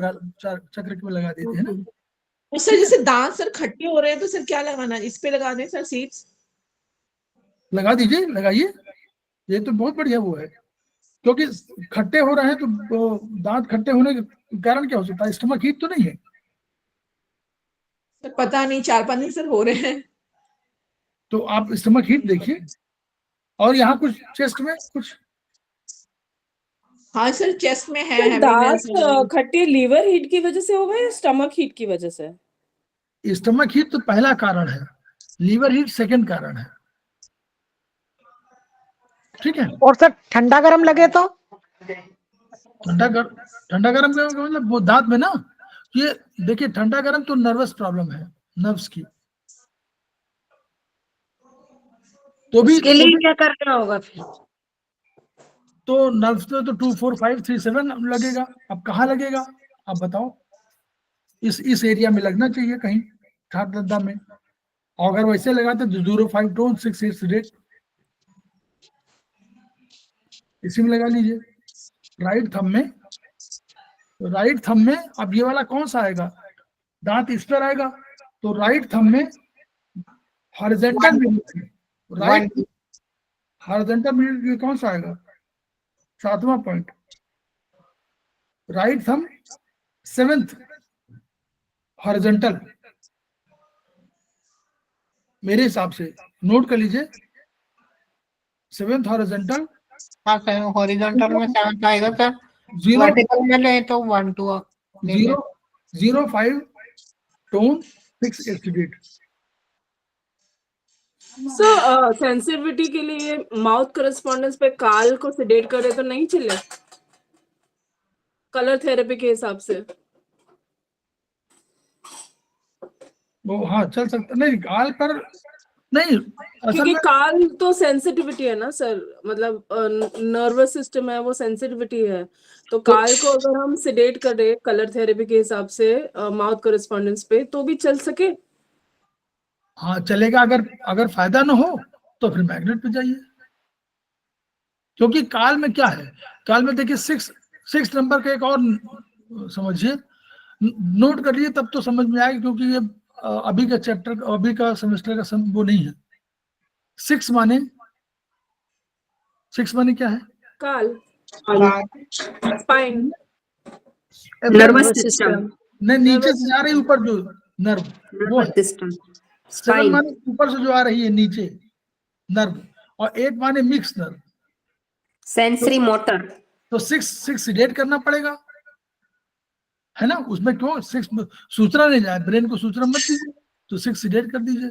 चक्र में लगा देते हैं ना। तो सर जैसे दांत सर खट्टे हो रहे हैं तो सर क्या लगाना है? इस पे लगा दें सर सीट्स? लगा दीजिए, लगाइए, ये तो बहुत बढ़िया वो है, क्योंकि खट्टे हो रहे हैं तो दांत खट्टे होने के कारण क्या हो सकता है? स्टमक हीट तो नहीं है सर? पता नहीं, 4-5 दिन सर हो रहे हैं। तो आप स्टमक हीट देखिए, और यहाँ कुछ चेस्ट में कुछ, हाँ सर चेस्ट में है। दांत खट्टे लीवर हीट की वजह से होगा या स्टमक हीट की वजह से? स्टमक हीट तो पहला कारण है, लीवर हीट सेकंड कारण है। ठीक है। और सर ठंडा गरम लगे तो? ठंडा गरम का मतलब वो दांत में ना, ये देखिए ठंडा गरम तो नर्वस प्रॉब्लम है, नर्व्स की, तो भी उसके लिए क्या करना होगा फिर? तो नर्व्स तो 2, 4, 5, 3, 7 लगेगा। अब कहाँ लगेगा आप बताओ? इस एरिया में लगना चाहिए कहीं छात दद्दा में, और अगर वैसे लगाते तो 0, 5 टोन 6, 8 इसी में लगा लीजिए राइट थंब में। अब ये वाला कौन सा आएगा? दांत इस पर आएगा, तो राइट थंब में हॉरिजॉन्टल मिडिल कौन सा आएगा? 7वां point, right thumb 7th horizontal, मेरे हिसाब से नोट कर लीजिए 7th हॉरिजॉन्टल। हाँ सर, हॉरिजॉन्टल में 7 आएगा सर, 0 वर्टिकल में ले तो 1, 2 0, 5 टोन 6, 8 सर सेंसिटिविटी के लिए माउथ करस्पॉन्डेंस पे काल को सिडेट करे तो नहीं चले कलर थेरेपी के हिसाब से? वो हाँ चल सकता, नहीं गाल पर नहीं असल क्योंकि में काल तो सेंसिटिविटी है ना सर, मतलब नर्वस सिस्टम है वो सेंसिटिविटी है, तो काल को अगर हम सिडेट करें कलर थेरेपी के हिसाब से माउथ कोरेस्पॉन्डेंस पे तो भी चल सके। हाँ चलेगा, अगर अगर फायदा ना हो तो फिर मैग्नेट पे जाइए। क्योंकि काल में क्या है, काल में देखिए 6 नंबर का एक और समझिए, नोट करिए तब तो समझ में आएगा, क्योंकि ये अभी का चैप्टर, अभी का सेमेस्टर का वो नहीं है। 6 माने क्या है? काल, स्पाइन, नर्वस सिस्टम, नहीं, नीचे से जा रही है ऊपर जो नर्व वो है। सिस्टम, 7 स्पाइन, माने ऊपर से जो आ रही है नीचे नर्व, और 8 माने मिक्स नर्व। Sensory motor. तो 6 सिडेट करना पड़ेगा, है ना। उसमें क्यों 6 सूचना नहीं जाए, ब्रेन को सूचना मत दीजिए, तो 6 सिडेट कर दीजिए।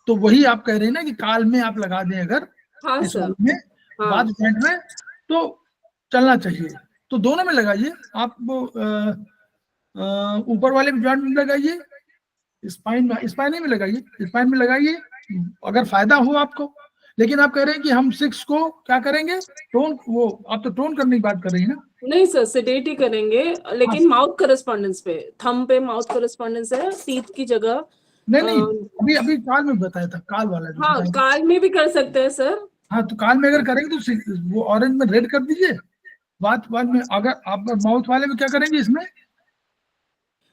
तो वही आप कह रहे हैं ना कि काल में आप लगा दें अगर हाँ इस सर, वाले में हाँ। बाद पॉइंट में, तो चलना चाहिए। तो दोनों में लगाइए आप, वो ऊपर वाले जॉइंट में लगाइए, स्पाइन में लगाइए, स्पाइन में लगाइए अगर फायदा हो आपको। लेकिन आप कह रहे हैं कि हम 6 को क्या करेंगे, टोन, वो आप तो टोन करने की बात कर रही है ना। नहीं सर, सिडेट ही करेंगे, लेकिन माउथ कोरेस्पॉन्डेंस पे, थंब पे माउथ कोरेस्पॉन्डेंस है, टीथ की जगह। नहीं अभी काल में बताया था, काल वाला जो हाँ, बताया। काल में भी कर सकते हैं सर। हाँ तो काल में अगर करेंगे तो वो ऑरेंज में रेड कर दीजिए। बात में अगर आप माउथ वाले में क्या करेंगे, इसमें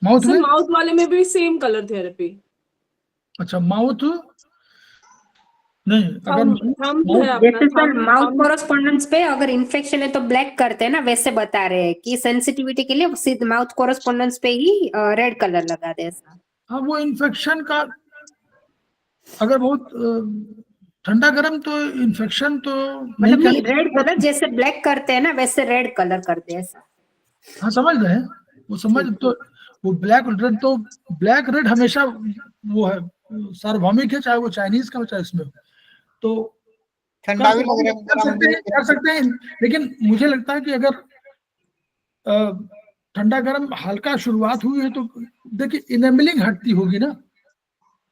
माउथ सर में, माउथ वाले में भी सेम कलर थेरेपी। अच्छा माउथ नहीं, अगर थंब है अपना, जैसे sir thumb, mouth thumb. Correspondence पे अगर इन्फेक्शन है तो ब्लैक करते हैं ना, वैसे बता रहे हैं कि सेंसिटिविटी के लिए सिर्फ माउथ कोरेस्पॉन्डेंस पे ही रेड कलर लगा दे ऐसा। हाँ वो इन्फेक्शन का, अगर बहुत ठंडा गर्म तो इन्फेक्शन तो नहीं मतलब कहने। रेड कलर जैसे ब्लैक करते हैं ना वैसे रेड कलर करते हैं ऐसा। हाँ समझ रहे हैं, वो समझ, तो वो ब्लैक रेड, तो ब्लैक रेड हमेशा वो है, सार्वभौमिक है, चाहे वो चाइनीज का हो चाहे इसमें हो। तो ठंडा भी लग रहा है कर सकते हैं, लेकिन मुझे लगता है कि अगर ठंडा गर्म हल्का शुरुआत हुई है तो देखिए इनेमलिंग हटती होगी ना,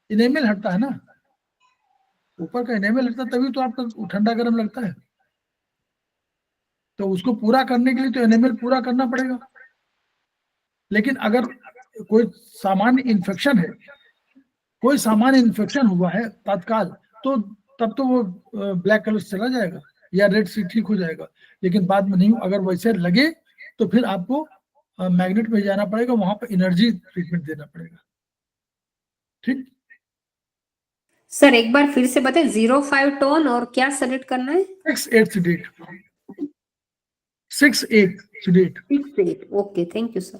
इनेमल हटता है ना, ऊपर का इनेमल हटता है तभी तो आपका ठंडा गर्म लगता है। तो उसको पूरा करने के लिए तो इनेमल पूरा करना पड़ेगा। लेकिन अगर कोई सामान्य इन्फेक्शन है, कोई सामान्य इन्फेक्शन हुआ है तत्काल, तो तब तो वो ब्लैक कलर चला जाएगा या रेड से ठीक हो जाएगा। लेकिन बाद में नहीं, अगर वैसे लगे तो फिर आपको मैग्नेट में जाना पड़ेगा, वहां पर एनर्जी ट्रीटमेंट देना पड़ेगा। ठीक सर एक बार फिर से बताएं, 05 टोन और क्या सेलेक्ट करना है? 6-8 seeded, 6-8 seeded. 6-8, okay, thank you sir.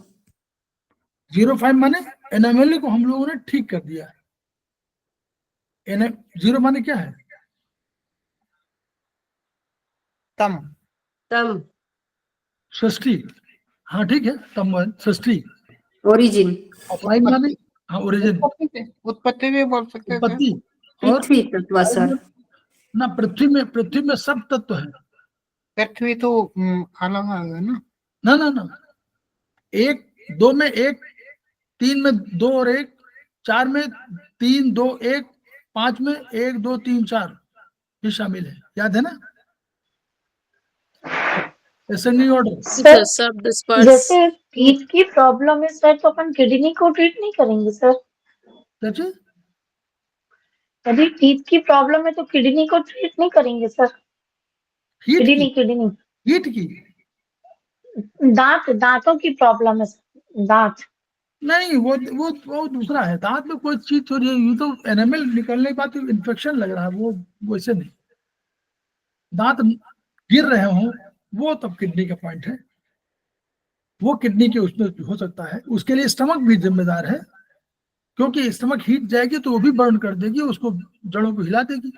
05 माने एनामली को हम लोगों ने ठीक कर दिया है। 0 माने क्या है, तम, तम, षष्ठी। हाँ ठीक है, तम षष्ठी। ओरिजिन, फाइन माने, हाँ ओरिजिन, उत्पत्ति भी बोल सकते हैं सर। उत्पत्ति। और पृथ्वी तत्व सर। ना पृथ्वी में सब तत्व है। पृथ्वी तो अलग आ गया ना। ना ना ना, 1 2 में 1, 3 में 2 और 1, 4 में 3 2 1, 5 में 1 2 3 4 ये शामिल है, याद है ना, एसेंडिंग ऑर्डर। सर जैसे टीथ की प्रॉब्लम है सर, तो अपन किडनी को ट्रीट नहीं करेंगे सर? कैसे? यदि टीथ की प्रॉब्लम है तो किडनी को ट्रीट नहीं करेंगे सर? किडनी हीट की दांतों की प्रॉब्लम है सर, दांत। नहीं, वो दूसरा है। दांत में कोई चीज थोड़ी है, ये तो एनिमल निकलने के बाद इन्फेक्शन लग रहा है, वो वैसे नहीं। दांत गिर रहे हों वो तब किडनी का पॉइंट है, वो किडनी के उसमें हो सकता है। उसके लिए स्टमक भी जिम्मेदार है, क्योंकि स्टमक हीट जाएगी तो वो भी बर्न कर देगी, उसको जड़ों को हिला देगी।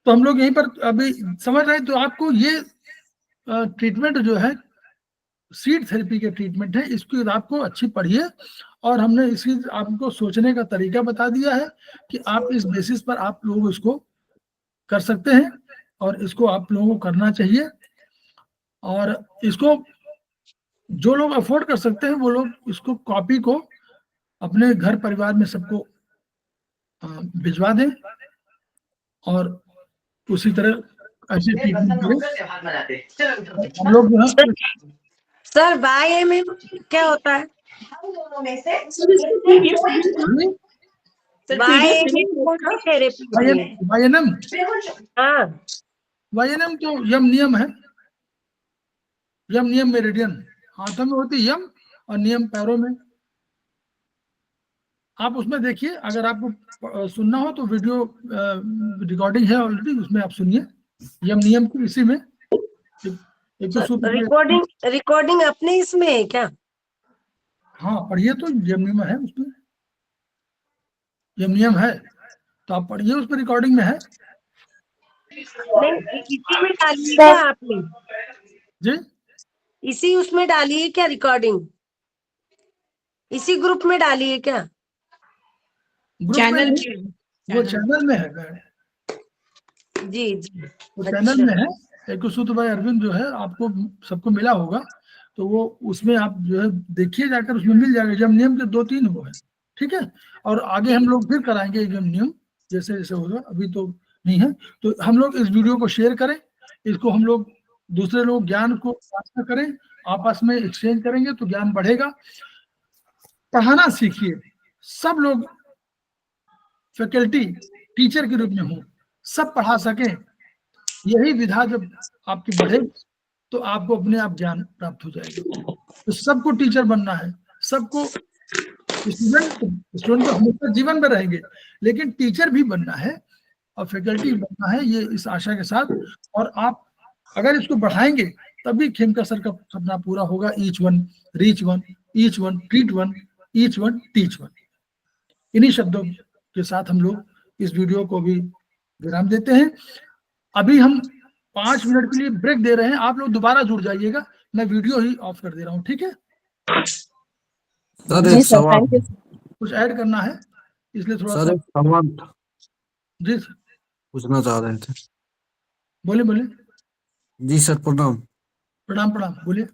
तो हम लोग यहीं पर अभी समझ रहे हैं। तो आपको ये ट्रीटमेंट जो है सीड थेरेपी के ट्रीटमेंट है, इसकी आपको अच्छी पढ़िए, और हमने इसी आपको सोचने का तरीका बता दिया है कि आप इस बेसिस पर आप लोग इसको कर सकते हैं, और इसको आप लोगों को करना चाहिए। और इसको जो लोग अफोर्ड कर सकते हैं वो लोग इसको कॉपी को अपने घर परिवार में सबको भिजवा दें, और उसी तरह ऐसे ट्रीटमेंट हम लोग जो है सर बाय एमएम क्या होता है? सर इसको PDF sir by PDF MM कौन सी थेरेपी होती है? वाईएनएम हाँ वाईएनएम तो यम नियम है, यम नियम मेरिडियन हाथों में होती है यम और नियम पैरों में। आप उसमें देखिए, अगर आपको सुनना हो तो वीडियो रिकॉर्डिंग है ऑलरेडी, उसमें आप सुनिए यम नियम की इसी में एक तो सूत्र रिकॉर्डिंग अपने इसमें है क्या? हाँ पढ़िए तो यम नियम है, उसमें यम नियम है तो आप पढ़िए, उस पर रिकॉर्डिंग में है। नहीं इसी में डालिए क्या आपने? जी इसी उसमें डालिए क्या रिकॉर्डिंग? इसी ग्रुप में डालिए क्या? ग्रुप चैनल में वो चैनल में है, जी जी वो चैनल में है। एक सूत्र भाई अरविंद जो है आपको सबको मिला होगा, तो वो उसमें आप जो है देखिए जाकर, उसमें मिल जाएगा। यम नियम के 2-3 वो है, ठीक है। और आगे हम लोग फिर कराएंगे यम नियम जैसे जैसे होगा, अभी तो नहीं है। तो हम लोग इस वीडियो को शेयर करें, इसको हम लोग दूसरे लोग ज्ञान को साझा करें, आपस में एक्सचेंज करेंगे तो ज्ञान बढ़ेगा। पढ़ाना सीखिए, सब लोग फैकल्टी टीचर के रूप में हो, सब पढ़ा सकें, यही विधा जब आपकी बढ़े तो आपको अपने आप ज्ञान प्राप्त हो जाएगा। तो सबको टीचर बनना है, सबको स्टूडेंट तो हमेशा जीवन में रहेंगे, लेकिन टीचर भी बनना है और फैकल्टी बनना है, ये इस आशा के साथ। और आप अगर इसको बढ़ाएंगे तभी खेमका सर का सपना पूरा होगा। Each one reach one, each one treat one, each one teach one. इन्हीं शब्दों के साथ हम लोग इस वीडियो को भी विराम देते हैं। अभी हम 5 मिनट के लिए ब्रेक दे रहे हैं, आप लोग दोबारा जुड़ जाइएगा, मैं वीडियो ही ऑफ कर दे रहा हूँ, ठीक है। सर एक सवाल, कुछ ऐड करना है इसलिए थोड़ा सर सा। एक सवाल जी सर पूछना चाह रहे थे। बोलिए बोलिए। जी सर प्रणाम। प्रणाम प्रणाम, बोलिए।